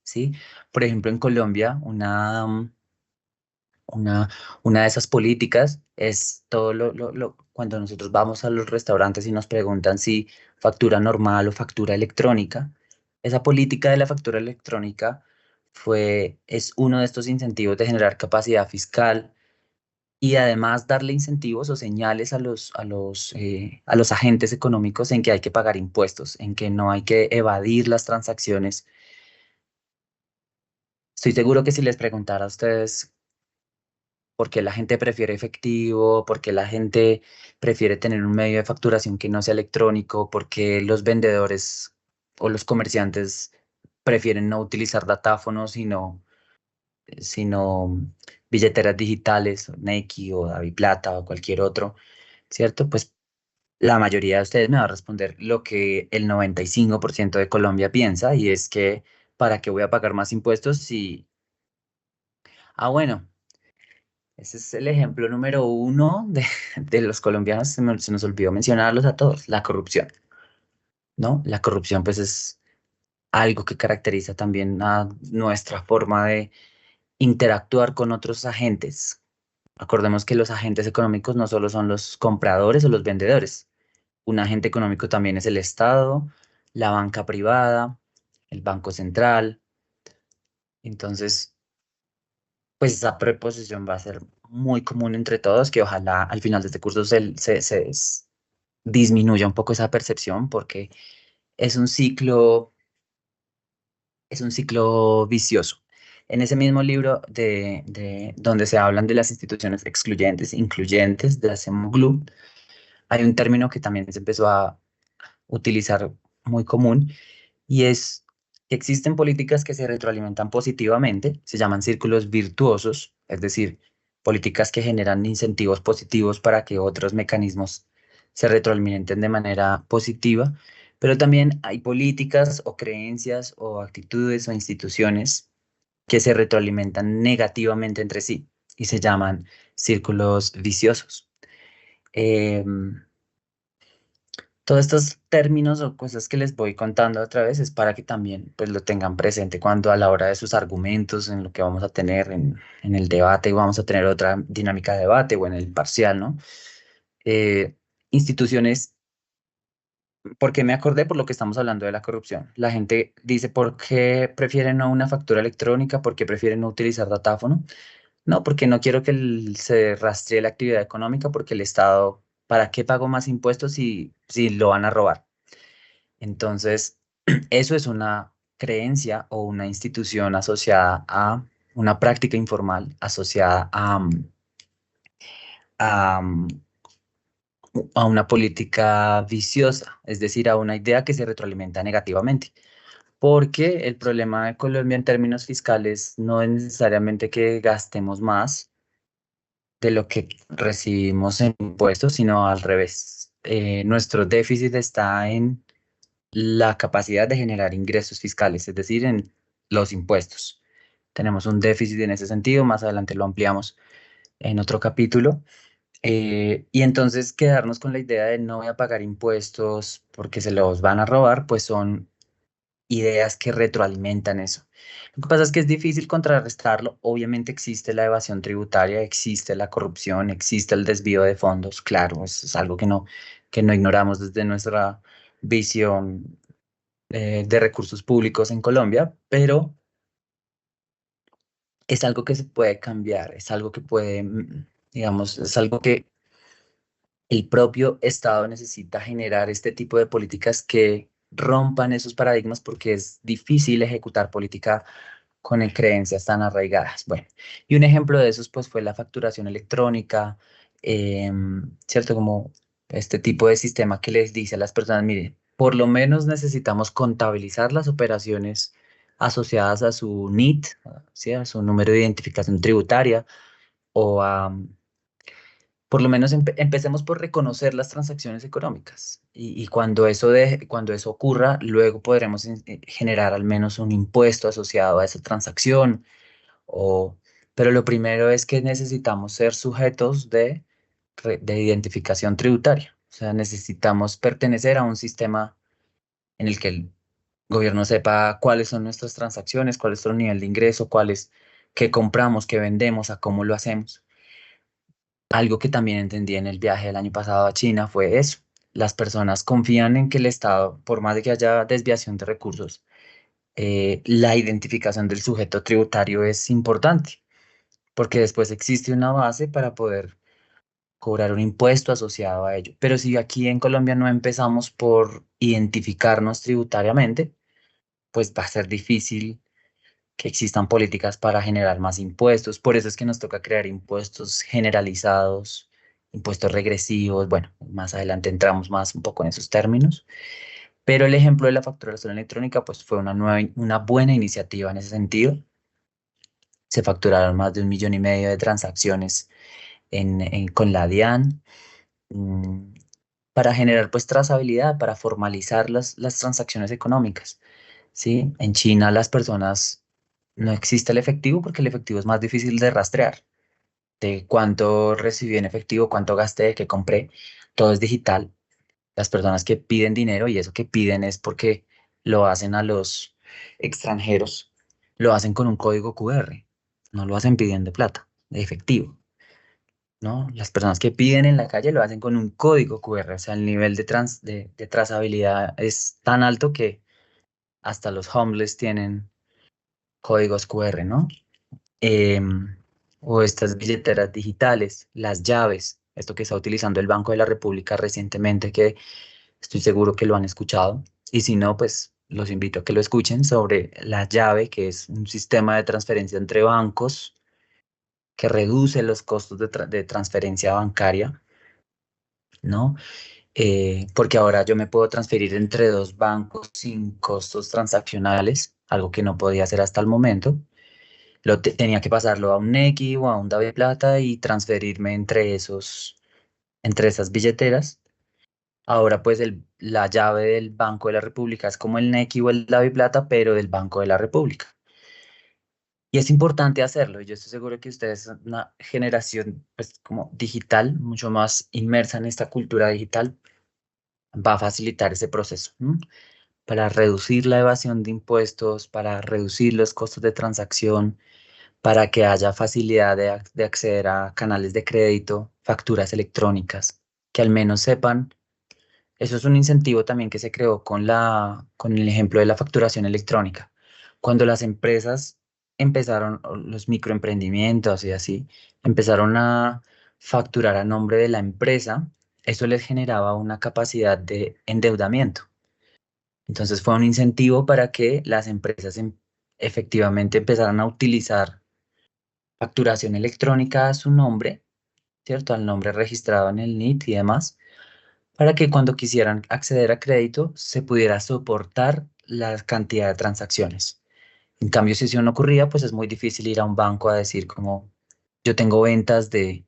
¿sí? Por ejemplo, en Colombia, una, una de esas políticas es todo cuando nosotros vamos a los restaurantes y nos preguntan si factura normal o factura electrónica, esa política de la factura electrónica es uno de estos incentivos de generar capacidad fiscal y además darle incentivos o señales a los agentes económicos en que hay que pagar impuestos, en que no hay que evadir las transacciones. Estoy seguro que si les preguntara a ustedes por qué la gente prefiere efectivo, por qué la gente prefiere tener un medio de facturación que no sea electrónico, por qué los vendedores o los comerciantes prefieren no utilizar datáfonos, sino billeteras digitales, Nequi o DaviPlata o cualquier otro, ¿cierto? Pues la mayoría de ustedes me va a responder lo que el 95% de Colombia piensa, y es que ¿para qué voy a pagar más impuestos si... Ah, bueno, ese es el ejemplo número uno de los colombianos, se nos olvidó mencionarlos a todos, la corrupción, ¿no? La corrupción pues es algo que caracteriza también a nuestra forma de interactuar con otros agentes. Acordemos que los agentes económicos no solo son los compradores o los vendedores. Un agente económico también es el Estado, la banca privada, el Banco Central. Entonces, pues esa preposición va a ser muy común entre todos, que ojalá al final de este curso disminuya un poco esa percepción, porque es un ciclo, es un ciclo vicioso. En ese mismo libro donde se hablan de las instituciones excluyentes, incluyentes, de la CEMUGLU, hay un término que también se empezó a utilizar muy común, y es que existen políticas que se retroalimentan positivamente, se llaman círculos virtuosos, es decir, políticas que generan incentivos positivos para que otros mecanismos se retroalimenten de manera positiva, pero también hay políticas o creencias o actitudes o instituciones que se retroalimentan negativamente entre sí y se llaman círculos viciosos. Em, todos estos términos o cosas que les voy contando otra vez es para que también pues lo tengan presente cuando a la hora de sus argumentos, en lo que vamos a tener en el debate, y vamos a tener otra dinámica de debate o en el parcial, ¿no? Eh, instituciones, ¿por qué me acordé? Por lo que estamos hablando de la corrupción. La gente dice, ¿por qué prefieren no una factura electrónica? ¿Por qué prefieren no utilizar datáfono? No, porque no quiero que se rastree la actividad económica, porque el Estado, ¿para qué pago más impuestos si lo van a robar? Entonces, eso es una creencia o una institución asociada a una práctica informal, asociada a, a una política viciosa, es decir, a una idea que se retroalimenta negativamente. Porque el problema de Colombia en términos fiscales no es necesariamente que gastemos más de lo que recibimos en impuestos, sino al revés. Nuestro déficit está en la capacidad de generar ingresos fiscales, es decir, en los impuestos. Tenemos un déficit en ese sentido, más adelante lo ampliamos en otro capítulo. Y entonces quedarnos con la idea de no voy a pagar impuestos porque se los van a robar, pues son ideas que retroalimentan eso. Lo que pasa es que es difícil contrarrestarlo. Obviamente existe la evasión tributaria, existe la corrupción, existe el desvío de fondos. Claro, eso es algo que no ignoramos desde nuestra visión de recursos públicos en Colombia, pero es algo que se puede cambiar, es algo que puede, digamos, es algo que el propio Estado necesita generar este tipo de políticas que rompan esos paradigmas, porque es difícil ejecutar política con creencias tan arraigadas. Bueno, y un ejemplo de esos pues fue la facturación electrónica, ¿cierto? Como este tipo de sistema que les dice a las personas, mire, por lo menos necesitamos contabilizar las operaciones asociadas a su NIT, ¿sí? A su número de identificación tributaria, o a, por lo menos empecemos por reconocer las transacciones económicas. Y cuando eso ocurra, luego podremos generar al menos un impuesto asociado a esa transacción. O, pero lo primero es que necesitamos ser sujetos de identificación tributaria. O sea, necesitamos pertenecer a un sistema en el que el gobierno sepa cuáles son nuestras transacciones, cuál es nuestro nivel de ingreso, qué compramos, qué vendemos, a cómo lo hacemos. Algo que también entendí en el viaje del año pasado a China fue eso. Las personas confían en que el Estado, por más de que haya desviación de recursos, la identificación del sujeto tributario es importante, porque después existe una base para poder cobrar un impuesto asociado a ello. Pero si aquí en Colombia no empezamos por identificarnos tributariamente, pues va a ser difícil que existan políticas para generar más impuestos. Por eso es que nos toca crear impuestos generalizados, impuestos regresivos. Bueno, más adelante entramos más un poco en esos términos. Pero el ejemplo de la facturación electrónica, pues fue una buena iniciativa en ese sentido. Se facturaron más de 1,5 millones de transacciones con la DIAN, para generar pues trazabilidad, para formalizar las transacciones económicas, ¿sí? En China las personas no existe el efectivo porque el efectivo es más difícil de rastrear, de cuánto recibí en efectivo, cuánto gasté, qué compré, todo es digital. Las personas que piden dinero, y eso que piden es porque lo hacen a los extranjeros, lo hacen con un código QR, no lo hacen pidiendo plata, de efectivo, ¿no? Las personas que piden en la calle lo hacen con un código QR, o sea, el nivel de trazabilidad es tan alto que hasta los homeless tienen códigos QR, ¿no? O estas billeteras digitales, las llaves, esto que está utilizando el Banco de la República recientemente, que estoy seguro que lo han escuchado, y si no, pues los invito a que lo escuchen sobre la llave, que es un sistema de transferencia entre bancos que reduce los costos de transferencia bancaria, ¿no? Porque ahora yo me puedo transferir entre dos bancos sin costos transaccionales, algo que no podía hacer hasta el momento. Tenía que pasarlo a un Nequi o a un DaviPlata y transferirme entre esas billeteras. Ahora pues la llave del Banco de la República es como el Nequi o el DaviPlata, pero del Banco de la República. Y es importante hacerlo. Yo estoy seguro que ustedes son una generación pues como digital, mucho más inmersa en esta cultura digital, va a facilitar ese proceso, ¿m? Para reducir la evasión de impuestos, para reducir los costos de transacción, para que haya facilidad de acceder a canales de crédito, facturas electrónicas, que al menos sepan. Eso es un incentivo también que se creó con el ejemplo de la facturación electrónica. Cuando las empresas empezaron, o los microemprendimientos y así, empezaron a facturar a nombre de la empresa, eso les generaba una capacidad de endeudamiento. Entonces fue un incentivo para que las empresas efectivamente empezaran a utilizar facturación electrónica a su nombre, ¿cierto? Al nombre registrado en el NIT y demás, para que cuando quisieran acceder a crédito se pudiera soportar la cantidad de transacciones. En cambio, si eso no ocurría, pues es muy difícil ir a un banco a decir como yo tengo ventas de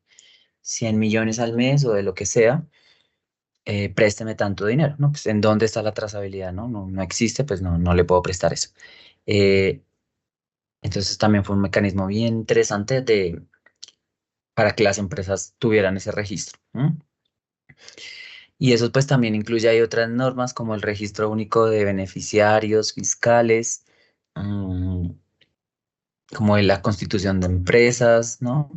100 millones al mes o de lo que sea, présteme tanto dinero, ¿no? Pues ¿en dónde está la trazabilidad? No, no existe, pues no le puedo prestar eso. Eh, entonces también fue un mecanismo bien interesante para que las empresas tuvieran ese registro. Y eso pues también incluye hay otras normas como el registro único de beneficiarios fiscales, mm, como la constitución de empresas, ¿no?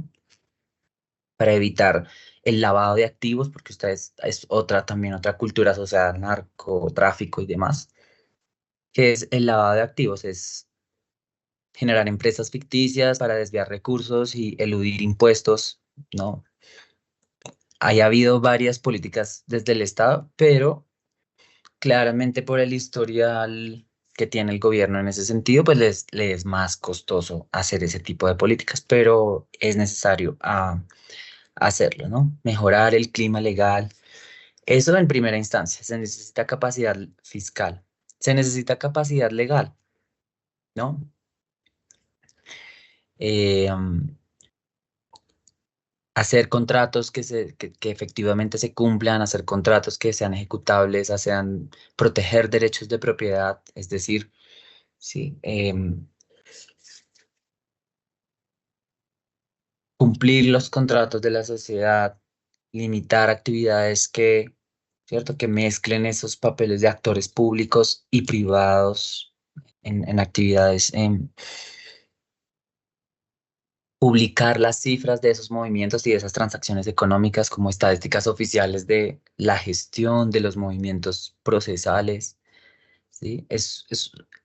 Para evitar el lavado de activos, porque ustedes es también otra cultura asociada al narcotráfico y demás, que es el lavado de activos, es generar empresas ficticias para desviar recursos y eludir impuestos, ¿no? Ha habido varias políticas desde el Estado, pero claramente por el historial que tiene el gobierno en ese sentido, pues le es más costoso hacer ese tipo de políticas, pero es necesario hacerlo, ¿no? Mejorar el clima legal. Eso en primera instancia. Se necesita capacidad fiscal. Se necesita capacidad legal, ¿no? Hacer contratos que efectivamente se cumplan, hacer contratos que sean ejecutables, sean proteger derechos de propiedad, es decir, sí, cumplir los contratos de la sociedad, limitar actividades que, ¿cierto? Que mezclen esos papeles de actores públicos y privados en actividades, publicar las cifras de esos movimientos y de esas transacciones económicas como estadísticas oficiales de la gestión de los movimientos procesales, ¿sí? Es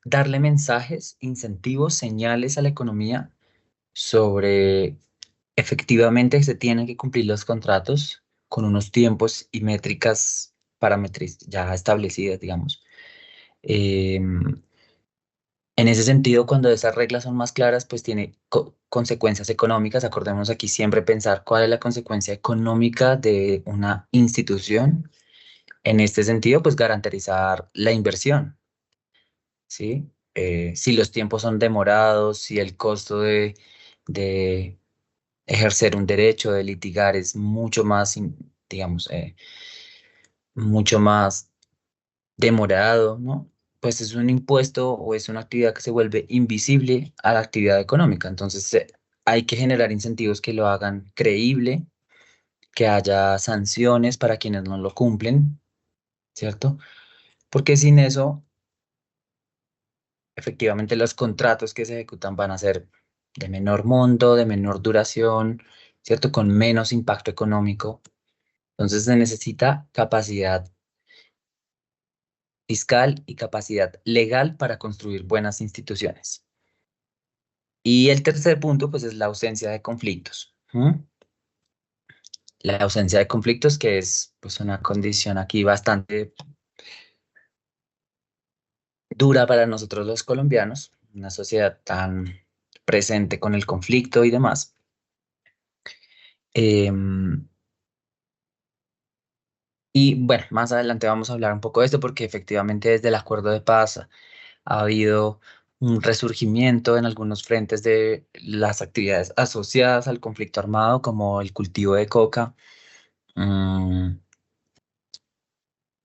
darle mensajes, incentivos, señales a la economía sobre efectivamente se tienen que cumplir los contratos con unos tiempos y métricas ya establecidas, digamos. En ese sentido, cuando esas reglas son más claras, pues tiene consecuencias económicas. Acordémonos aquí siempre pensar cuál es la consecuencia económica de una institución. En este sentido, pues garantizar la inversión, ¿sí? Si los tiempos son demorados, si el costo de ejercer un derecho, de litigar, es mucho más, digamos, mucho más demorado, ¿no? Pues es un impuesto o es una actividad que se vuelve invisible a la actividad económica. Entonces, hay que generar incentivos que lo hagan creíble, que haya sanciones para quienes no lo cumplen, ¿cierto? Porque sin eso, efectivamente, los contratos que se ejecutan van a ser de menor monto, de menor duración, ¿cierto? Con menos impacto económico. Entonces, se necesita capacidad fiscal y capacidad legal para construir buenas instituciones. Y el tercer punto, pues, es la ausencia de conflictos. La ausencia de conflictos, que es, pues, una condición aquí bastante dura para nosotros los colombianos, una sociedad tan presente con el conflicto y demás. Y bueno, más adelante vamos a hablar un poco de esto porque efectivamente desde el acuerdo de paz ha habido un resurgimiento en algunos frentes de las actividades asociadas al conflicto armado, como el cultivo de coca.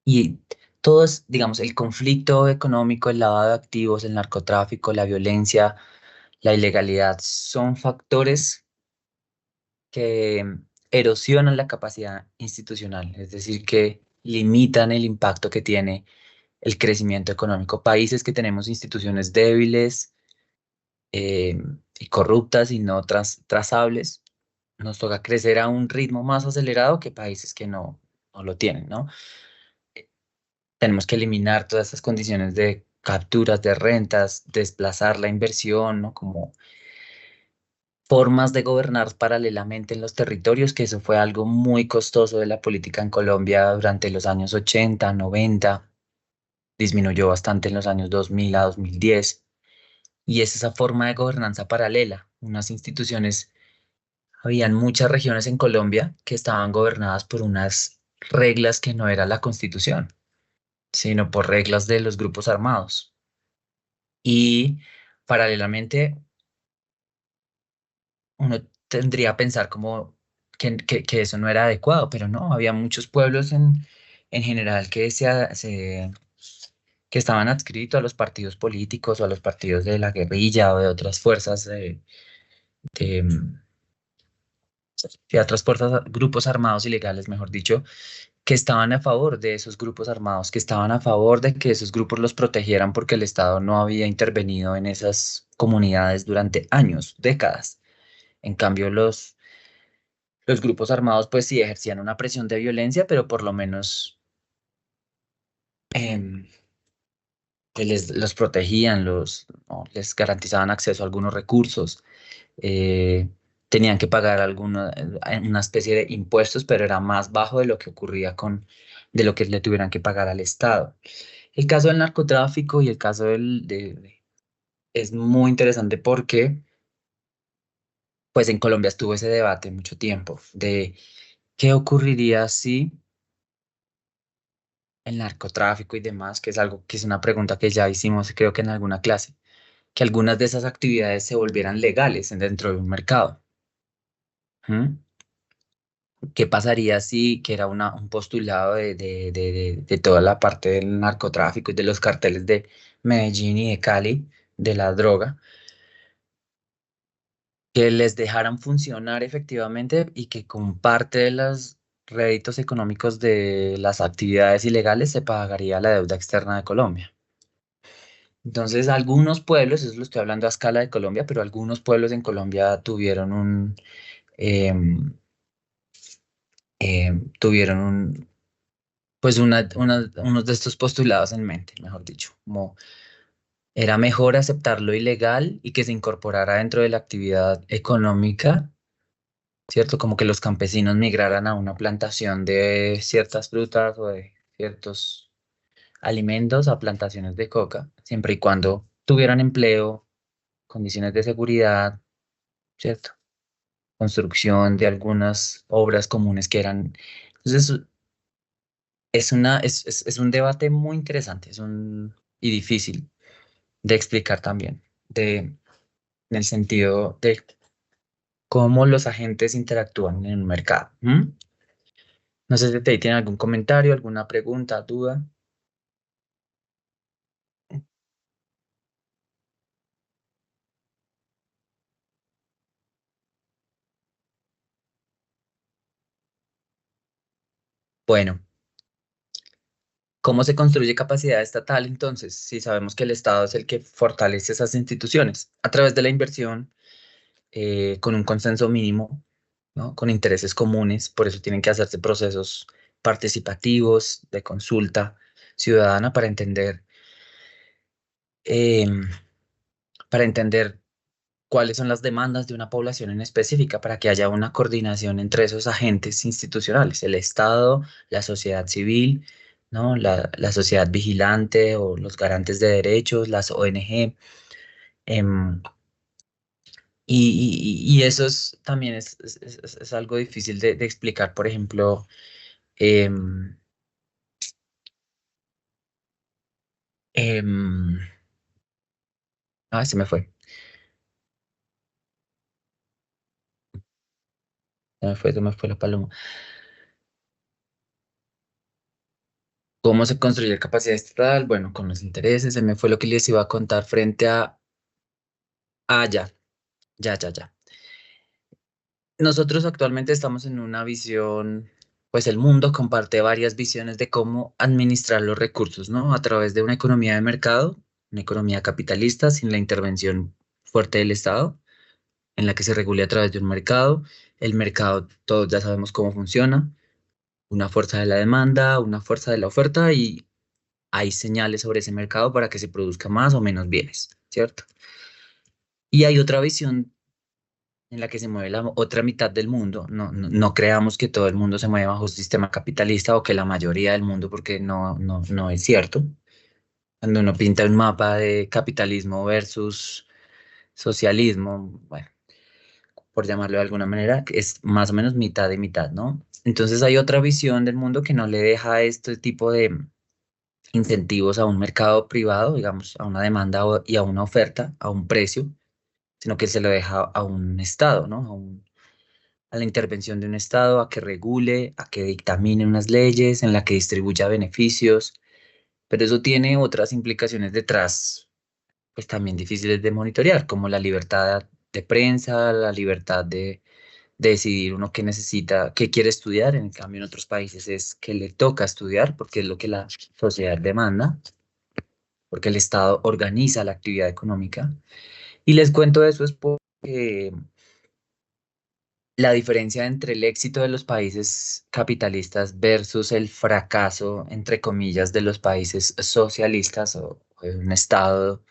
Y todo es, digamos, el conflicto económico, el lavado de activos, el narcotráfico, la violencia, la ilegalidad, son factores que erosionan la capacidad institucional, es decir, que limitan el impacto que tiene el crecimiento económico. Países que tenemos instituciones débiles y corruptas y no trazables, nos toca crecer a un ritmo más acelerado que países que no lo tienen, ¿no? Tenemos que eliminar todas esas condiciones de capturas de rentas, desplazar la inversión, ¿no? Como formas de gobernar paralelamente en los territorios, que eso fue algo muy costoso de la política en Colombia durante los años 80, 90, disminuyó bastante en los años 2000 a 2010, y es esa forma de gobernanza paralela, unas instituciones, habían muchas regiones en Colombia que estaban gobernadas por unas reglas que no era la Constitución, sino por reglas de los grupos armados. Y paralelamente uno tendría a pensar como que eso no era adecuado, pero no, había muchos pueblos en general que estaban adscritos a los partidos políticos o a los partidos de la guerrilla o de otras fuerzas, de, de otras fuerzas, grupos armados ilegales, mejor dicho, que estaban a favor de esos grupos armados, que estaban a favor de que esos grupos los protegieran porque el Estado no había intervenido en esas comunidades durante años, décadas. En cambio, los grupos armados pues sí ejercían una presión de violencia, pero por lo menos em, que los protegían, ¿no? Les garantizaban acceso a algunos recursos, eh, tenían que pagar una especie de impuestos, pero era más bajo de lo que ocurría de lo que le tuvieran que pagar al Estado. El caso del narcotráfico y el caso es muy interesante porque pues en Colombia estuvo ese debate mucho tiempo de qué ocurriría si el narcotráfico y demás, que es algo que es una pregunta que ya hicimos, creo que en alguna clase, que algunas de esas actividades se volvieran legales dentro de un mercado. ¿Mm? ¿Qué pasaría si, que era un postulado de toda la parte del narcotráfico y de los carteles de Medellín y de Cali, de la droga, que les dejaran funcionar efectivamente y que con parte de los réditos económicos de las actividades ilegales se pagaría la deuda externa de Colombia? Entonces, algunos pueblos, eso lo estoy hablando a escala de Colombia, pero algunos pueblos en Colombia tuvieron em, tuvieron pues unos de estos postulados en mente, mejor dicho, como era mejor aceptar lo ilegal y que se incorporara dentro de la actividad económica, ¿cierto? Como que los campesinos migraran a una plantación de ciertas frutas o de ciertos alimentos a plantaciones de coca, siempre y cuando tuvieran empleo, condiciones de seguridad, ¿cierto? Construcción de algunas obras comunes que eran. Entonces, es un debate muy interesante, y difícil de explicar también, en el sentido de cómo los agentes interactúan en un mercado. ¿Mm? No sé si te tienen algún comentario, alguna pregunta, duda. Bueno, ¿cómo se construye capacidad estatal entonces? Si sabemos que el Estado es el que fortalece esas instituciones a través de la inversión, con un consenso mínimo, ¿no? Con intereses comunes, por eso tienen que hacerse procesos participativos de consulta ciudadana em, para entender cuáles son las demandas de una población en específica, para que haya una coordinación entre esos agentes institucionales, el Estado, la sociedad civil, ¿no? La sociedad vigilante o los garantes de derechos, las ONG. em, y eso también es algo difícil de explicar, por ejemplo. em, em, se me fue, se me fue la paloma. ¿Cómo se construye capacidad estatal? Bueno, con los intereses, se me fue lo que les iba a contar frente a. Ya, ya. Nosotros actualmente estamos en una visión, pues el mundo comparte varias visiones de cómo administrar los recursos, ¿no? A través de una economía de mercado, una economía capitalista sin la intervención fuerte del Estado, en la que se regule a través de un mercado. El mercado, todos ya sabemos cómo funciona, una fuerza de la demanda, una fuerza de la oferta, y hay señales sobre ese mercado para que se produzca más o menos bienes, ¿cierto? Y hay otra visión en la que se mueve la otra mitad del mundo. No creamos que todo el mundo se mueve bajo un sistema capitalista o que la mayoría del mundo, porque no es cierto. Cuando uno pinta un mapa de capitalismo versus socialismo, bueno, por llamarlo de alguna manera, es más o menos mitad y mitad, ¿no? Entonces hay otra visión del mundo que no le deja este tipo de incentivos a un mercado privado, digamos, a una demanda y a una oferta, a un precio, sino que se lo deja a un Estado, ¿no? A la intervención de un Estado, a que regule, a que dictamine unas leyes, en la que distribuya beneficios, pero eso tiene otras implicaciones detrás, pues también difíciles de monitorear, como la libertad de prensa, la libertad de decidir uno qué necesita, qué quiere estudiar. En cambio, en otros países es que le toca estudiar porque es lo que la sociedad demanda, porque el Estado organiza la actividad económica. Y les cuento eso es porque la diferencia entre el éxito de los países capitalistas versus el fracaso, entre comillas, de los países socialistas, o de un estado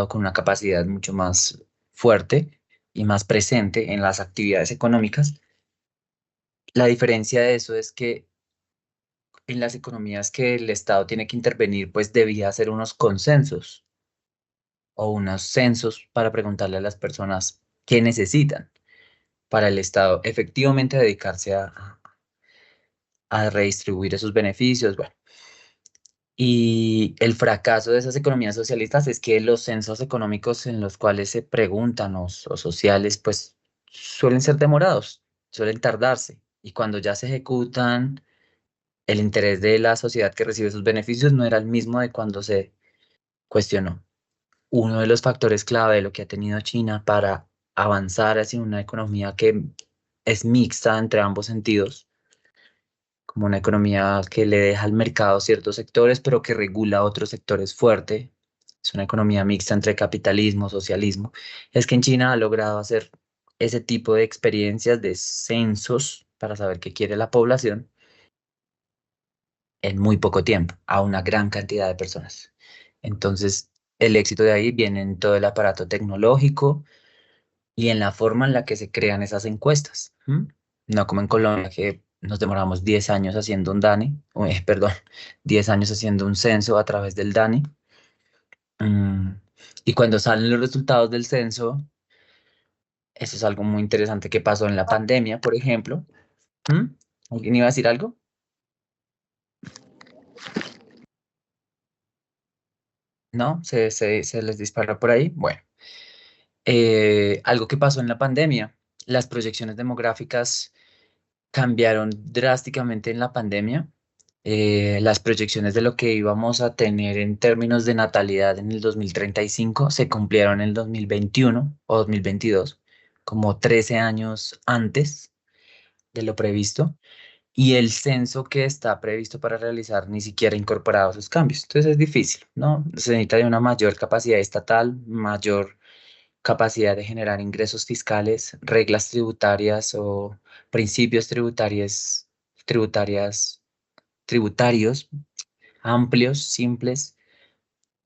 con una capacidad mucho más fuerte y más presente en las actividades económicas. La diferencia de eso es que en las economías que el Estado tiene que intervenir, pues debía hacer unos consensos o unos censos para preguntarle a las personas que necesitan para el Estado efectivamente dedicarse a redistribuir esos beneficios. Bueno, y el fracaso de esas economías socialistas es que los censos económicos en los cuales se preguntan o sociales, pues suelen ser demorados, suelen tardarse. Y cuando ya se ejecutan, el interés de la sociedad que recibe esos beneficios no era el mismo de cuando se cuestionó. Uno de los factores clave de lo que ha tenido China para avanzar hacia una economía que es mixta entre ambos sentidos, como una economía que le deja al mercado ciertos sectores, pero que regula otros sectores fuerte. Es una economía mixta entre capitalismo, socialismo. Es que en China ha logrado hacer ese tipo de experiencias de censos para saber qué quiere la población en muy poco tiempo, a una gran cantidad de personas. Entonces, el éxito de ahí viene en todo el aparato tecnológico y en la forma en la que se crean esas encuestas. No como en Colombia, que nos demoramos 10 años haciendo un DANI, perdón, 10 años haciendo un censo a través del DANI. Y cuando salen los resultados del censo, eso es algo muy interesante que pasó en la pandemia, por ejemplo. ¿Alguien iba a decir algo? ¿No? ¿Se les dispara por ahí? Bueno, algo que pasó en la pandemia, las proyecciones demográficas cambiaron drásticamente en la pandemia. Las proyecciones de lo que íbamos a tener en términos de natalidad en el 2035 se cumplieron en el 2021 o 2022, como 13 años antes de lo previsto, y el censo que está previsto para realizar ni siquiera ha incorporado esos cambios. Entonces es difícil, ¿no? Se necesita de una mayor capacidad estatal, mayor capacidad de generar ingresos fiscales, reglas tributarias o principios tributarios amplios, simples,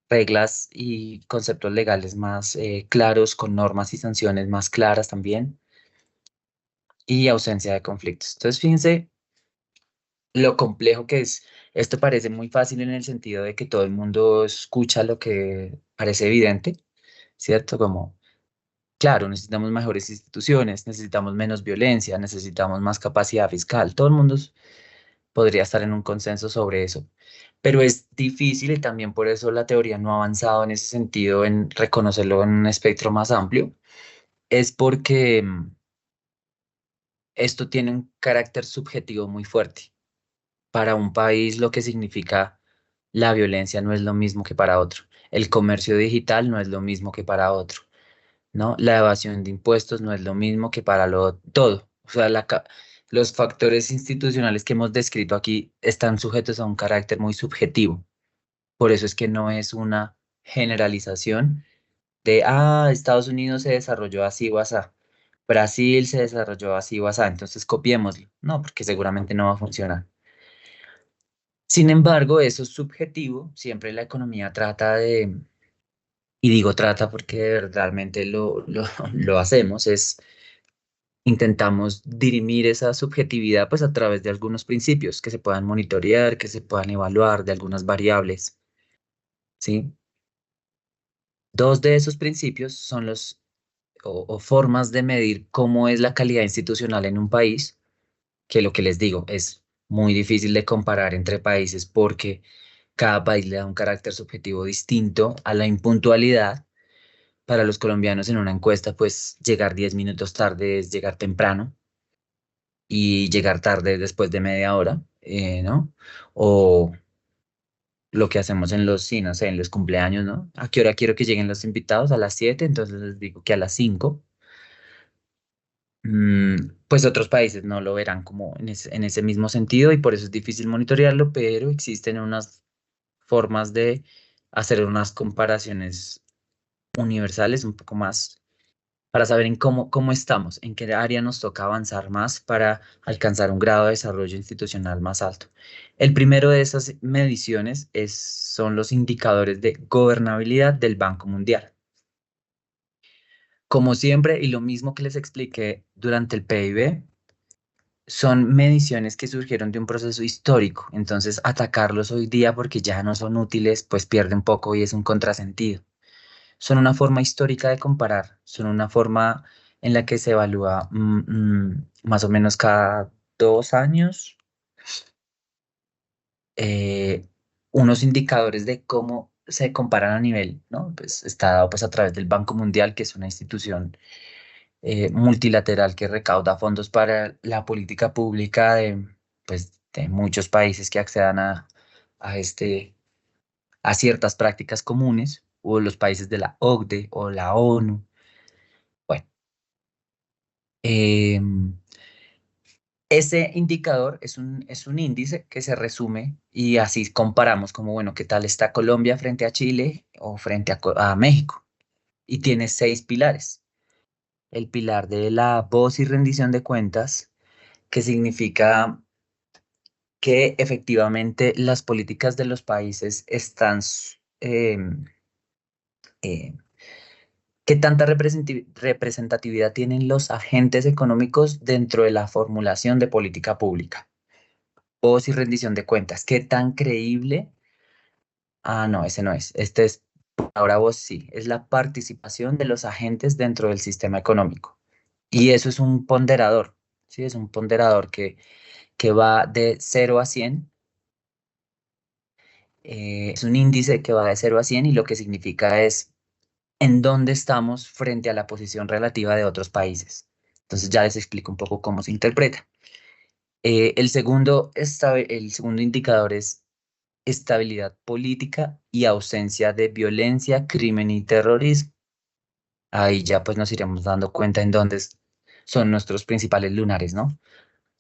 reglas y conceptos legales más claros, con normas y sanciones más claras también, y ausencia de conflictos. Entonces, fíjense lo complejo que es. Esto parece muy fácil en el sentido de que todo el mundo escucha lo que parece evidente, ¿cierto? Como, claro, necesitamos mejores instituciones, necesitamos menos violencia, necesitamos más capacidad fiscal. Todo el mundo podría estar en un consenso sobre eso. Pero es difícil y también por eso la teoría no ha avanzado en ese sentido, en reconocerlo en un espectro más amplio. Es porque esto tiene un carácter subjetivo muy fuerte. Para un país lo que significa la violencia no es lo mismo que para otro. El comercio digital no es lo mismo que para otro, ¿no? La evasión de impuestos no es lo mismo que para todo. O sea, los factores institucionales que hemos descrito aquí están sujetos a un carácter muy subjetivo. Por eso es que no es una generalización de, Estados Unidos se desarrolló así o asá, Brasil se desarrolló así o asá, entonces copiémoslo. No, porque seguramente no va a funcionar. Sin embargo, eso es subjetivo. Siempre la economía trata de, y digo trata porque realmente lo hacemos, intentamos dirimir esa subjetividad pues a través de algunos principios que se puedan monitorear, que se puedan evaluar de algunas variables, ¿sí? Dos de esos principios son o formas de medir cómo es la calidad institucional en un país, que lo que les digo es muy difícil de comparar entre países porque cada país le da un carácter subjetivo distinto a la impuntualidad. Para los colombianos en una encuesta, pues llegar 10 minutos tarde es llegar temprano y llegar tarde después de media hora, ¿no? O lo que hacemos en los, sí, no sé, en los cumpleaños, ¿no? ¿A qué hora quiero que lleguen los invitados? A las 7, entonces les digo que a las 5. Pues otros países no lo verán como en ese mismo sentido y por eso es difícil monitorearlo, pero existen unas formas de hacer unas comparaciones universales un poco más para saber en cómo estamos, en qué área nos toca avanzar más para alcanzar un grado de desarrollo institucional más alto. El primero de esas mediciones son los indicadores de gobernabilidad del Banco Mundial. Como siempre, y lo mismo que les expliqué durante el PIB, son mediciones que surgieron de un proceso histórico. Entonces, atacarlos hoy día porque ya no son útiles, pues pierde un poco y es un contrasentido. Son una forma histórica de comparar, son una forma en la que se evalúa más o menos cada 2 años eh, unos indicadores de cómo se comparan a nivel, ¿no? Pues está dado pues a través del Banco Mundial, que es una institución multilateral que recauda fondos para la política pública pues, de muchos países que accedan a, a ciertas prácticas comunes, o los países de la OCDE o la ONU. Bueno, ese indicador es un índice que se resume y así comparamos como, bueno, qué tal está Colombia frente a Chile o frente a México. Y tiene 6 pilares. El pilar de la voz y rendición de cuentas, que significa que efectivamente las políticas de los países están, eh, qué tanta representatividad tienen los agentes económicos dentro de la formulación de política pública. Voz y rendición de cuentas, qué tan creíble. Ah, no, ese no es. Este es, ahora vos sí, es la participación de los agentes dentro del sistema económico. Y eso es un ponderador, ¿sí? Es un ponderador que va de 0 a 100. Es un índice que va de 0 a 100 y lo que significa es en dónde estamos frente a la posición relativa de otros países. Entonces ya les explico un poco cómo se interpreta. El segundo indicador es estabilidad política y ausencia de violencia, crimen y terrorismo. Ahí ya pues nos iremos dando cuenta en dónde son nuestros principales lunares, ¿no?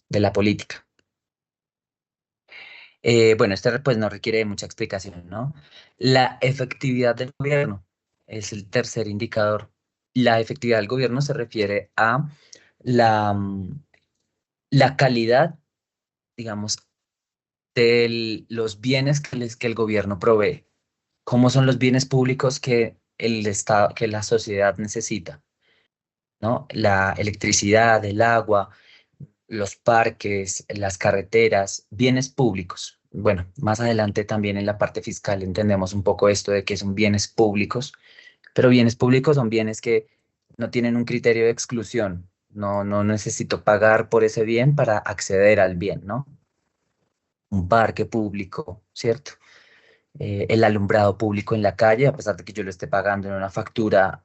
De la política. Bueno, este pues no requiere de mucha explicación, ¿no? La efectividad del gobierno es el tercer indicador. La efectividad del gobierno se refiere a la calidad, digamos, de los bienes que el gobierno provee. ¿Cómo son los bienes públicos que el Estado, que la sociedad necesita? ¿No? La electricidad, el agua, los parques, las carreteras, bienes públicos. Bueno, más adelante también en la parte fiscal entendemos un poco esto de que son bienes públicos, pero bienes públicos son bienes que no tienen un criterio de exclusión. No necesito pagar por ese bien para acceder al bien, ¿no? Un parque público, ¿cierto? El alumbrado público en la calle, a pesar de que yo lo esté pagando en una factura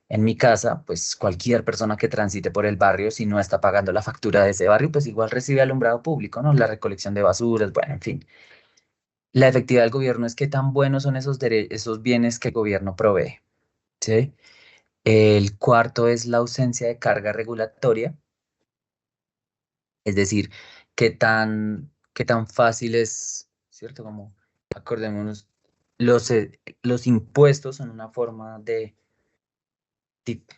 en mi casa, pues cualquier persona que transite por el barrio, si no está pagando la factura de ese barrio, pues igual recibe alumbrado público, ¿no? La recolección de basuras, bueno, en fin. La efectividad del gobierno es qué tan buenos son esos bienes que el gobierno provee, ¿sí? El cuarto es la ausencia de carga regulatoria, es decir, qué tan fácil es, ¿cierto? Como, acordémonos, los impuestos son una forma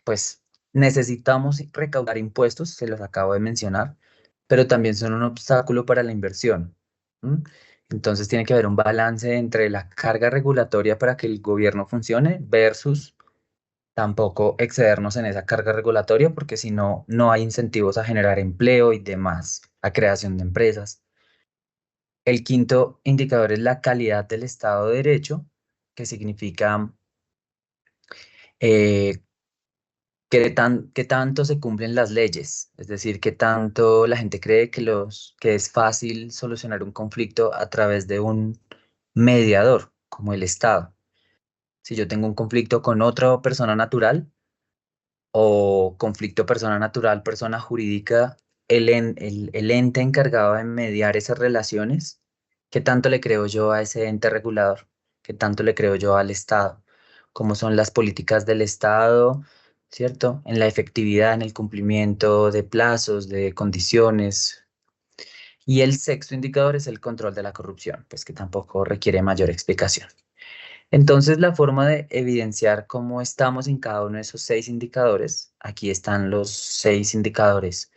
pues necesitamos recaudar impuestos, se los acabo de mencionar, pero también son un obstáculo para la inversión. ¿M? Entonces tiene que haber un balance entre la carga regulatoria para que el gobierno funcione versus tampoco excedernos en esa carga regulatoria, porque si no, no hay incentivos a generar empleo y demás, a creación de empresas. El quinto indicador es la calidad del Estado de Derecho, que significa eh, qué tanto se cumplen las leyes, es decir, qué tanto la gente cree que es fácil solucionar un conflicto a través de un mediador, como el Estado. Si yo tengo un conflicto con otra persona natural o conflicto persona natural, persona jurídica, el ente encargado de mediar esas relaciones, ¿qué tanto le creo yo a ese ente regulador? ¿Qué tanto le creo yo al Estado? ¿Cómo son las políticas del Estado? ¿Cierto? En la efectividad, en el cumplimiento de plazos, de condiciones. Y el sexto indicador es el control de la corrupción, pues que tampoco requiere mayor explicación. Entonces, la forma de evidenciar cómo estamos en cada uno de esos 6 indicadores, aquí están los 6 indicadores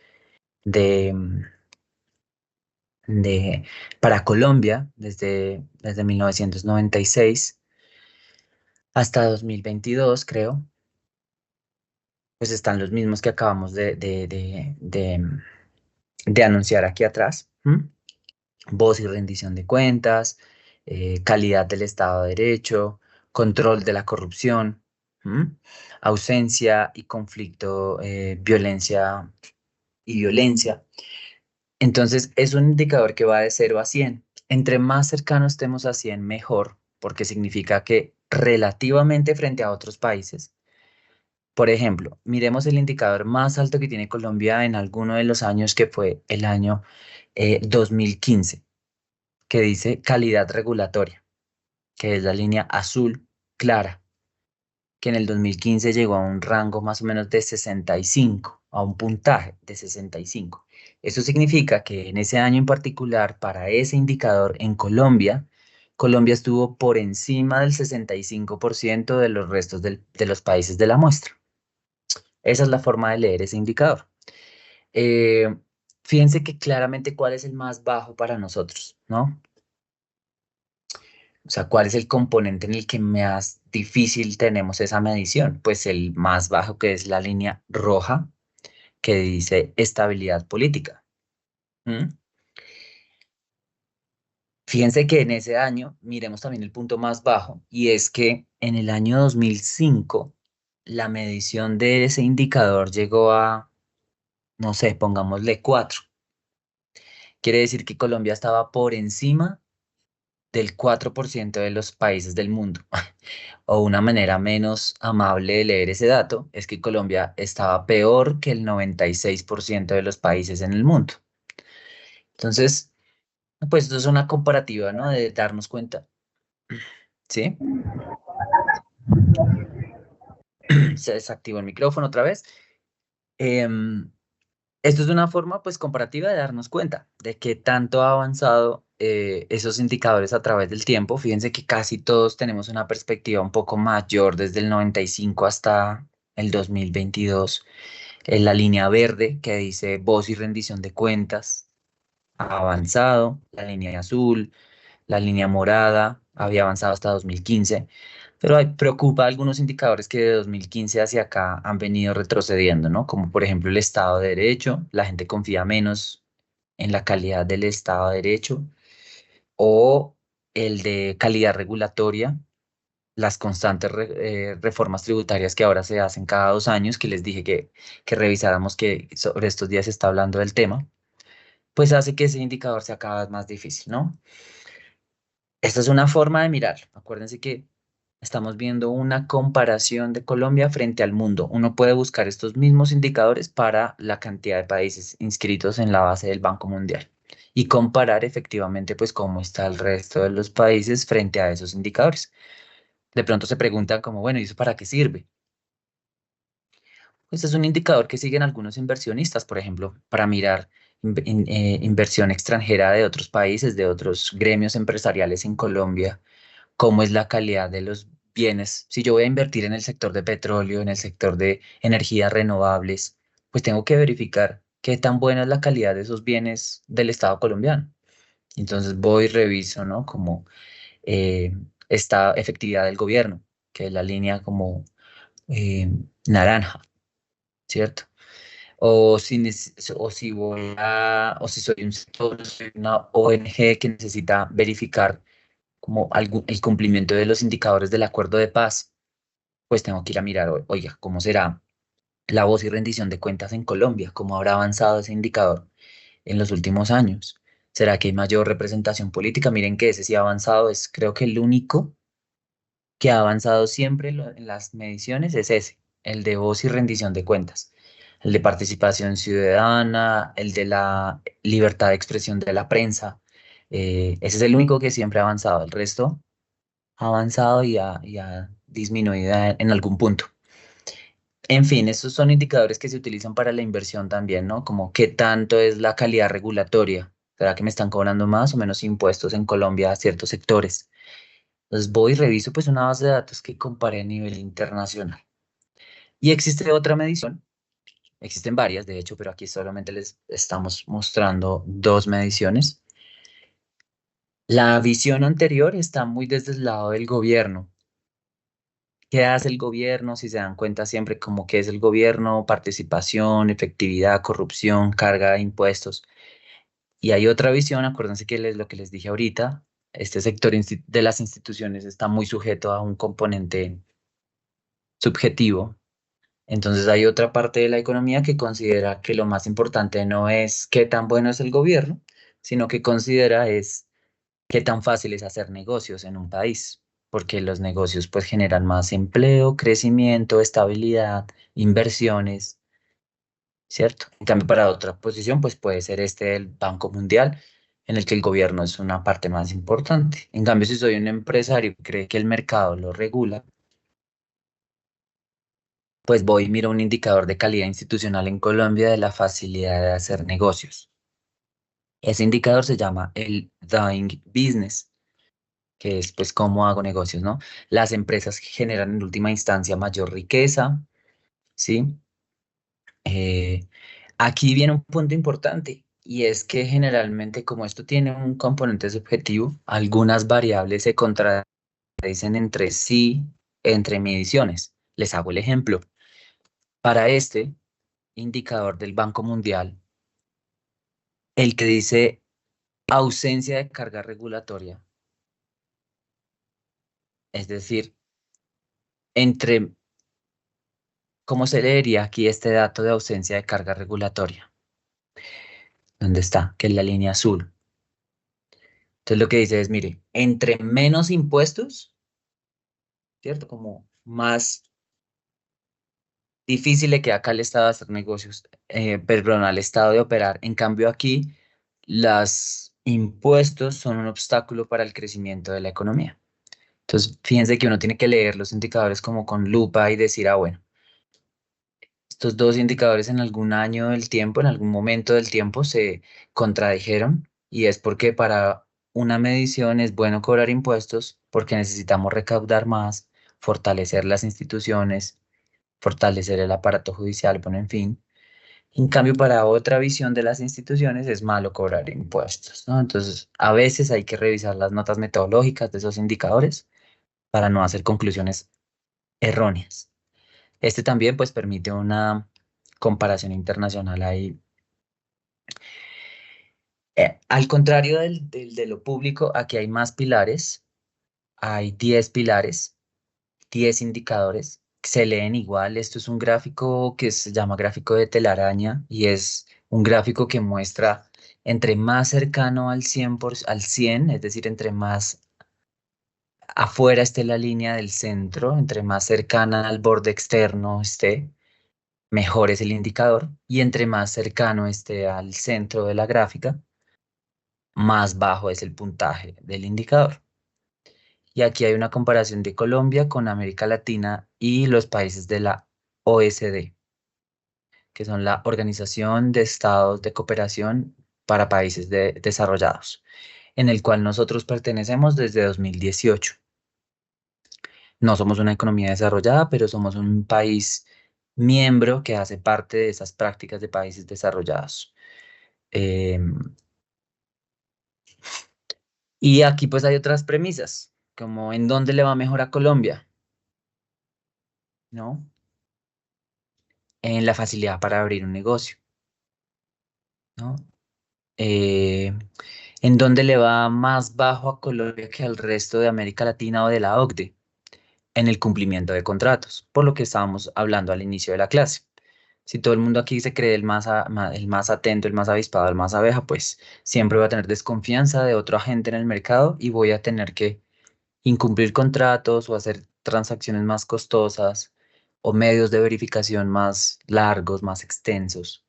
de, de, para Colombia desde 1996 hasta 2022, creo, pues están los mismos que acabamos de anunciar aquí atrás. Voz y rendición de cuentas, calidad del Estado de Derecho, control de la corrupción. ¿m? Ausencia y conflicto, violencia y violencia. Entonces, es un indicador que va de 0 a 100. Entre más cercanos estemos a 100, mejor, porque significa que relativamente frente a otros países, por ejemplo, miremos el indicador más alto que tiene Colombia en alguno de los años, que fue el año 2015, que dice calidad regulatoria, que es la línea azul clara, que en el 2015 llegó a un rango más o menos de 65, a un puntaje de 65. Eso significa que en ese año en particular, para ese indicador en Colombia, Colombia estuvo por encima del 65% de los restos de los países de la muestra. Esa es la forma de leer ese indicador. Eh, Fíjense que claramente cuál es el más bajo para nosotros, ¿no? O sea, ¿cuál es el componente en el que más difícil tenemos esa medición? Pues el más bajo, que es la línea roja, que dice estabilidad política. ¿Mm? Fíjense que en ese año, miremos también el punto más bajo, y es que en el año 2005, la medición de ese indicador llegó a, no sé, pongámosle 4. Quiere decir que Colombia estaba por encima del 4% de los países del mundo. O una manera menos amable de leer ese dato es que Colombia estaba peor que el 96% de los países en el mundo. Entonces, pues esto es una comparativa, ¿no? De darnos cuenta. ¿Sí? Se desactivó el micrófono otra vez. Em, Esto es una forma, pues, comparativa de darnos cuenta de que tanto ha avanzado esos indicadores a través del tiempo. Fíjense que casi todos tenemos una perspectiva un poco mayor desde el 95 hasta el 2022. En la línea verde que dice voz y rendición de cuentas ha avanzado, la línea azul, la línea morada había avanzado hasta 2015, pero preocupa algunos indicadores que de 2015 hacia acá han venido retrocediendo, ¿no? Como por ejemplo el Estado de Derecho, la gente confía menos en la calidad del Estado de Derecho, o el de calidad regulatoria, las constantes reformas tributarias que ahora se hacen cada 2 años, que les dije que revisáramos, que sobre estos días se está hablando del tema, pues hace que ese indicador sea cada vez más difícil, ¿no? Esta es una forma de mirar. Acuérdense que estamos viendo una comparación de Colombia frente al mundo. Uno puede buscar estos mismos indicadores para la cantidad de países inscritos en la base del Banco Mundial y comparar efectivamente, pues, cómo está el resto de los países frente a esos indicadores. De pronto se preguntan como, bueno, ¿y eso para qué sirve? Este es un indicador que siguen algunos inversionistas, por ejemplo, para mirar inversión extranjera de otros países, de otros gremios empresariales en Colombia, cómo es la calidad de los bienes. Si yo voy a invertir en el sector de petróleo, en el sector de energías renovables, pues tengo que verificar qué tan buena es la calidad de esos bienes del Estado colombiano. Entonces voy y reviso, ¿no? Como esta efectividad del gobierno, que es la línea como eh, naranja, ¿cierto? O si soy un sector, soy una ONG que necesita verificar como el cumplimiento de los indicadores del acuerdo de paz, pues tengo que ir a mirar, oiga, ¿cómo será la voz y rendición de cuentas en Colombia? ¿Cómo habrá avanzado ese indicador en los últimos años? ¿Será que hay mayor representación política? Miren que ese sí ha avanzado, es creo que el único que ha avanzado siempre en las mediciones es ese, el de voz y rendición de cuentas, el de participación ciudadana, el de la libertad de expresión de la prensa. Ese es el único que siempre ha avanzado. El resto ha avanzado y ha disminuido en algún punto. En fin, estos son indicadores que se utilizan para la inversión también, ¿no? Como qué tanto es la calidad regulatoria. ¿Será que me están cobrando más o menos impuestos en Colombia a ciertos sectores? Entonces voy y reviso pues una base de datos que compare a nivel internacional. Y existe otra medición, existen varias de hecho, pero aquí solamente les estamos mostrando 2 mediciones. La visión anterior está muy desde el lado del gobierno. ¿Qué hace el gobierno? Si se dan cuenta siempre como que es el gobierno, participación, efectividad, corrupción, carga de impuestos. Y hay otra visión, acuérdense que lo que les dije ahorita, este sector de las instituciones está muy sujeto a un componente subjetivo. Entonces hay otra parte de la economía que considera que lo más importante no es qué tan bueno es el gobierno, sino que considera es qué tan fácil es hacer negocios en un país, porque los negocios pues generan más empleo, crecimiento, estabilidad, inversiones, ¿cierto? En cambio, para otra posición pues puede ser este el Banco Mundial, en el que el gobierno es una parte más importante. En cambio, si soy un empresario que cree que el mercado lo regula, pues voy y miro un indicador de calidad institucional en Colombia de la facilidad de hacer negocios. Ese indicador se llama el Doing Business, que es pues cómo hago negocios, ¿no? Las empresas generan en última instancia mayor riqueza, ¿sí? Eh, Aquí viene un punto importante y es que generalmente como esto tiene un componente subjetivo, algunas variables se contradicen entre sí, entre mediciones. Les hago el ejemplo. Para este indicador del Banco Mundial, el que dice ausencia de carga regulatoria, es decir, entre, ¿cómo se leería aquí este dato de ausencia de carga regulatoria? ¿Dónde está? Que es la línea azul. Entonces lo que dice es, mire, entre menos impuestos, ¿cierto? Como más difícil le queda acá al Estado hacer negocios, perdón, al Estado de operar. En cambio aquí, los impuestos son un obstáculo para el crecimiento de la economía. Entonces, fíjense que uno tiene que leer los indicadores como con lupa y decir, ah, bueno, estos dos indicadores en algún año del tiempo, en algún momento del tiempo se contradijeron y es porque para una medición es bueno cobrar impuestos porque necesitamos recaudar más, fortalecer las instituciones, fortalecer el aparato judicial, bueno, en fin. En cambio, para otra visión de las instituciones es malo cobrar impuestos, ¿no? Entonces, a veces hay que revisar las notas metodológicas de esos indicadores para no hacer conclusiones erróneas. Este también pues permite una comparación internacional ahí. Al contrario de lo público, aquí hay más pilares, hay 10 pilares, 10 indicadores, que se leen igual. Esto es un gráfico que se llama gráfico de telaraña y es un gráfico que muestra entre más cercano al 100, es decir, entre más afuera esté la línea del centro, entre más cercana al borde externo esté, mejor es el indicador y entre más cercano esté al centro de la gráfica, más bajo es el puntaje del indicador. Y aquí hay una comparación de Colombia con América Latina y los países de la OECD, que son la Organización de Estados de Cooperación para Países Desarrollados, en el cual nosotros pertenecemos desde 2018. No somos una economía desarrollada, pero somos un país miembro que hace parte de esas prácticas de países desarrollados. Y aquí pues hay otras premisas, como en dónde le va mejor a Colombia, ¿no? En la facilidad para abrir un negocio, ¿no? Eh, en dónde le va más bajo a Colombia que al resto de América Latina o de la OCDE, en el cumplimiento de contratos, por lo que estábamos hablando al inicio de la clase. Si todo el mundo aquí se cree el más atento, el más avispado, el más abeja, pues siempre voy a tener desconfianza de otro agente en el mercado y voy a tener que incumplir contratos o hacer transacciones más costosas o medios de verificación más largos, más extensos.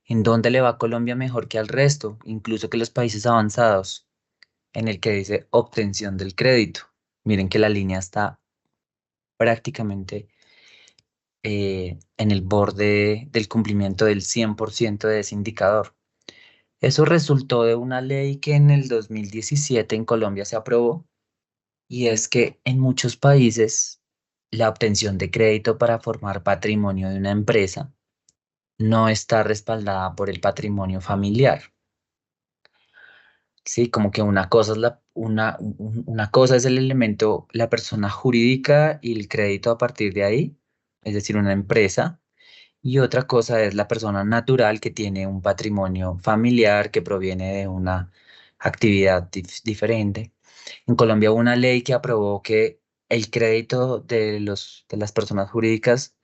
¿En dónde le va a Colombia mejor que al resto, incluso que los países avanzados? En el que dice obtención del crédito. Miren que la línea está prácticamente en el borde del cumplimiento del 100% de ese indicador. Eso resultó de una ley que en el 2017 en Colombia se aprobó y es que en muchos países la obtención de crédito para formar patrimonio de una empresa no está respaldada por el patrimonio familiar. Sí, como que una cosa es una cosa es el elemento, la persona jurídica y el crédito a partir de ahí, es decir, una empresa, y otra cosa es la persona natural que tiene un patrimonio familiar que proviene de una actividad diferente. En Colombia hubo una ley que aprobó que el crédito de las personas jurídicas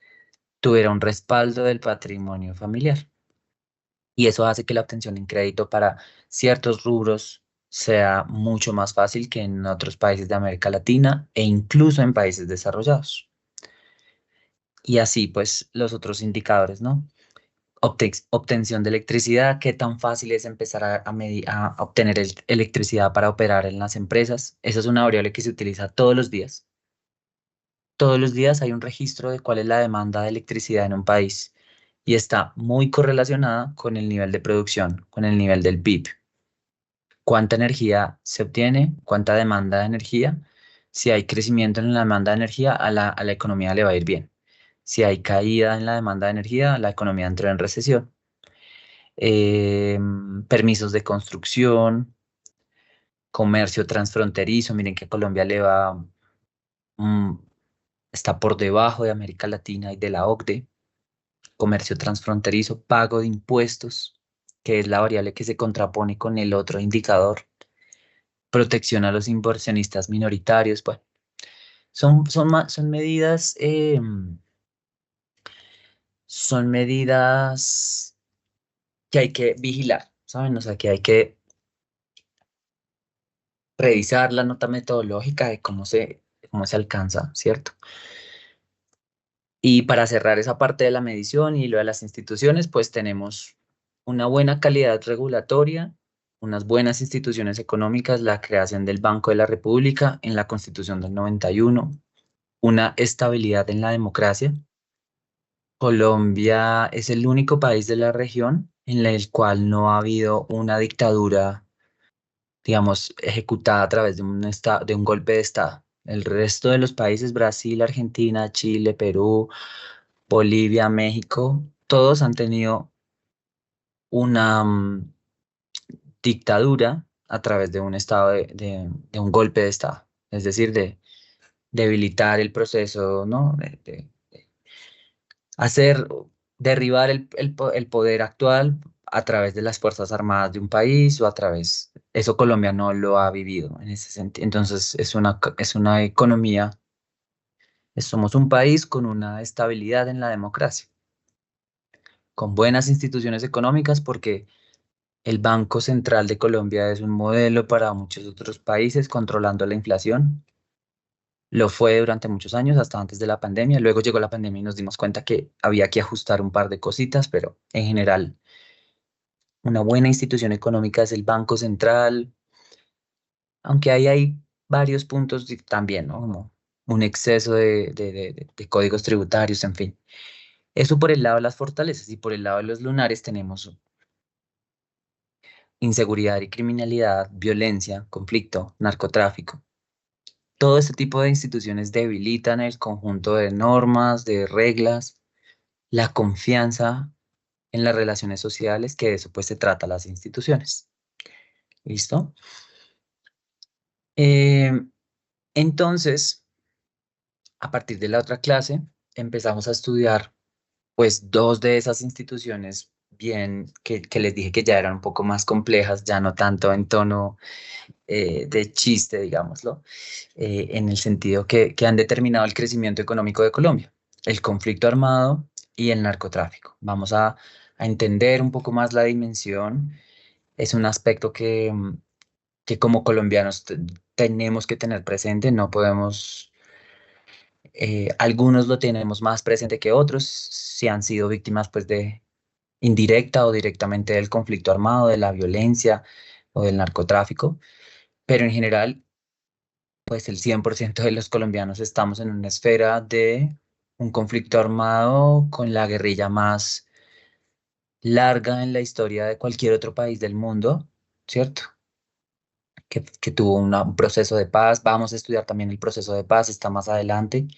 tuviera un respaldo del patrimonio familiar. Y eso hace que la obtención en crédito para ciertos rubros sea mucho más fácil que en otros países de América Latina e incluso en países desarrollados. Y así, pues, los otros indicadores, ¿no? Obtención de electricidad, qué tan fácil es empezar a obtener electricidad para operar en las empresas. Esa es una variable que se utiliza todos los días. Todos los días hay un registro de cuál es la demanda de electricidad en un país y está muy correlacionada con el nivel de producción, con el nivel del PIB. Cuánta energía se obtiene, cuánta demanda de energía. Si hay crecimiento en la demanda de energía, a la economía le va a ir bien. Si hay caída en la demanda de energía, la economía entra en recesión. Permisos de construcción, comercio transfronterizo. Miren que a Colombia le va, está por debajo de América Latina y de la OCDE. Comercio transfronterizo, pago de impuestos, que es la variable que se contrapone con el otro indicador. Protección a los inversionistas minoritarios. Bueno, son medidas, son medidas que hay que vigilar, ¿saben? O sea, que hay que revisar la nota metodológica de cómo se alcanza, ¿cierto? Y para cerrar esa parte de la medición y lo de las instituciones, pues tenemos una buena calidad regulatoria, unas buenas instituciones económicas, la creación del Banco de la República en la Constitución del 91, una estabilidad en la democracia. Colombia es el único país de la región en el cual no ha habido una dictadura, digamos, ejecutada a través de de un golpe de Estado. El resto de los países, Brasil, Argentina, Chile, Perú, Bolivia, México, todos han tenido una dictadura a través de un estado de un golpe de Estado, es decir, de debilitar el proceso, ¿no? De hacer, derribar el poder actual a través de las Fuerzas Armadas de un país o a través, eso Colombia no lo ha vivido en ese sentido. Entonces es una economía, somos un país con una estabilidad en la democracia, con buenas instituciones económicas porque el Banco Central de Colombia es un modelo para muchos otros países controlando la inflación. Lo fue durante muchos años, hasta antes de la pandemia. Luego llegó la pandemia y nos dimos cuenta que había que ajustar un par de cositas, pero en general, una buena institución económica es el Banco Central, aunque ahí hay varios puntos también, ¿no? Como un exceso de códigos tributarios, en fin. Eso por el lado de las fortalezas y por el lado de los lunares tenemos inseguridad y criminalidad, violencia, conflicto, narcotráfico. Todo este tipo de instituciones debilitan el conjunto de normas, de reglas, la confianza en las relaciones sociales, que de eso pues se trata las instituciones. ¿Listo? Entonces, a partir de la otra clase, empezamos a estudiar pues dos de esas instituciones bien, que les dije que ya eran un poco más complejas, ya no tanto en tono de chiste, digámoslo, en el sentido que han determinado el crecimiento económico de Colombia, el conflicto armado y el narcotráfico. Vamos a entender un poco más la dimensión. Es un aspecto que como colombianos tenemos que tener presente, no podemos, algunos lo tenemos más presente que otros, si han sido víctimas pues de indirecta o directamente del conflicto armado, de la violencia o del narcotráfico, pero en general pues el 100% de los colombianos estamos en una esfera de un conflicto armado con la guerrilla más larga en la historia de cualquier otro país del mundo, ¿cierto? Que tuvo un proceso de paz. Vamos a estudiar también el proceso de paz, está más adelante.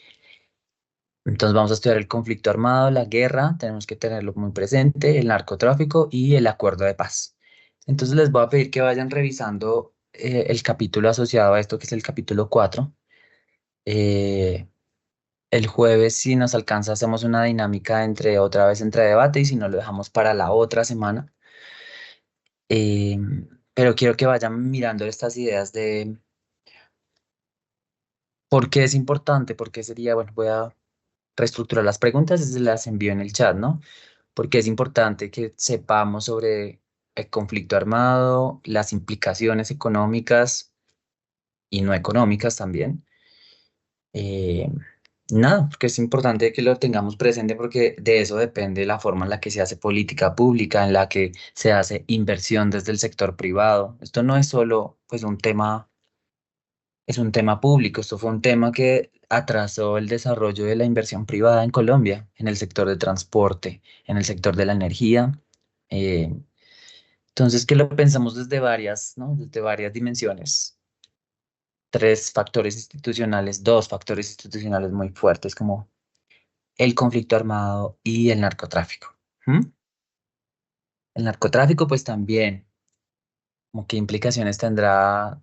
Entonces vamos a estudiar el conflicto armado, la guerra, tenemos que tenerlo muy presente, el narcotráfico y el acuerdo de paz. Entonces les voy a pedir que vayan revisando el capítulo asociado a esto, que es el capítulo 4. El jueves, si nos alcanza, hacemos una dinámica otra vez entre debate y si no, lo dejamos para la otra semana. Eh, pero quiero que vayan mirando estas ideas ¿Por qué es importante? ¿Por qué sería, bueno, voy a reestructurar las preguntas y se las envío en el chat, ¿no? Porque es importante que sepamos sobre el conflicto armado, las implicaciones económicas y no económicas también. Eh, Nada, porque es importante que lo tengamos presente porque de eso depende la forma en la que se hace política pública, en la que se hace inversión desde el sector privado. Esto no es solo pues un tema, es un tema público, esto fue un tema que atrasó el desarrollo de la inversión privada en Colombia, en el sector de transporte, en el sector de la energía. eh, entonces, que lo pensamos desde varias, ¿no? Desde varias dimensiones. Tres factores institucionales, dos factores institucionales muy fuertes como el conflicto armado y el narcotráfico. ¿Mm? El narcotráfico, pues también, como qué implicaciones tendrá,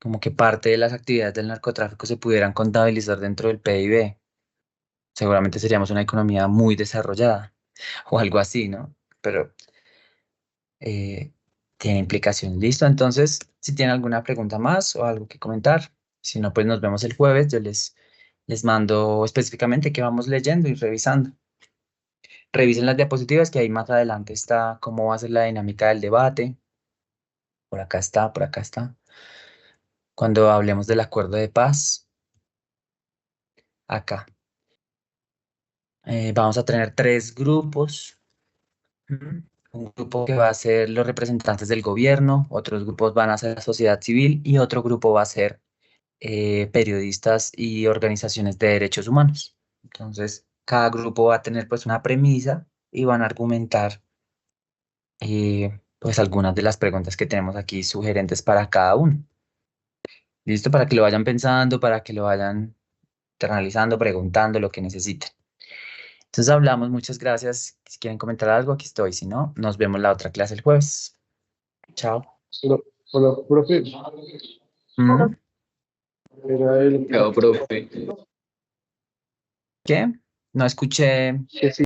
como que parte de las actividades del narcotráfico se pudieran contabilizar dentro del PIB. Seguramente seríamos una economía muy desarrollada o algo así, ¿no? Pero eh, tiene implicación. Listo, entonces, si tienen alguna pregunta más o algo que comentar, si no, pues nos vemos el jueves. Yo les mando específicamente qué vamos leyendo y revisando. Revisen las diapositivas que ahí más adelante está cómo va a ser la dinámica del debate. Por acá está, por acá está. Cuando hablemos del acuerdo de paz, acá. Vamos a tener tres grupos. Ujú. Un grupo que va a ser los representantes del gobierno, otros grupos van a ser la sociedad civil y otro grupo va a ser periodistas y organizaciones de derechos humanos. Entonces, cada grupo va a tener pues una premisa y van a argumentar pues algunas de las preguntas que tenemos aquí sugerentes para cada uno. ¿Listo? Para que lo vayan pensando, para que lo vayan analizando, preguntando lo que necesiten. Entonces hablamos, muchas gracias. Si quieren comentar algo, aquí estoy. Si no, nos vemos la otra clase el jueves. Chao. Hola, hola, profe. ¿Mm? Era el. Chao, profe. ¿Qué? No escuché. Que sí.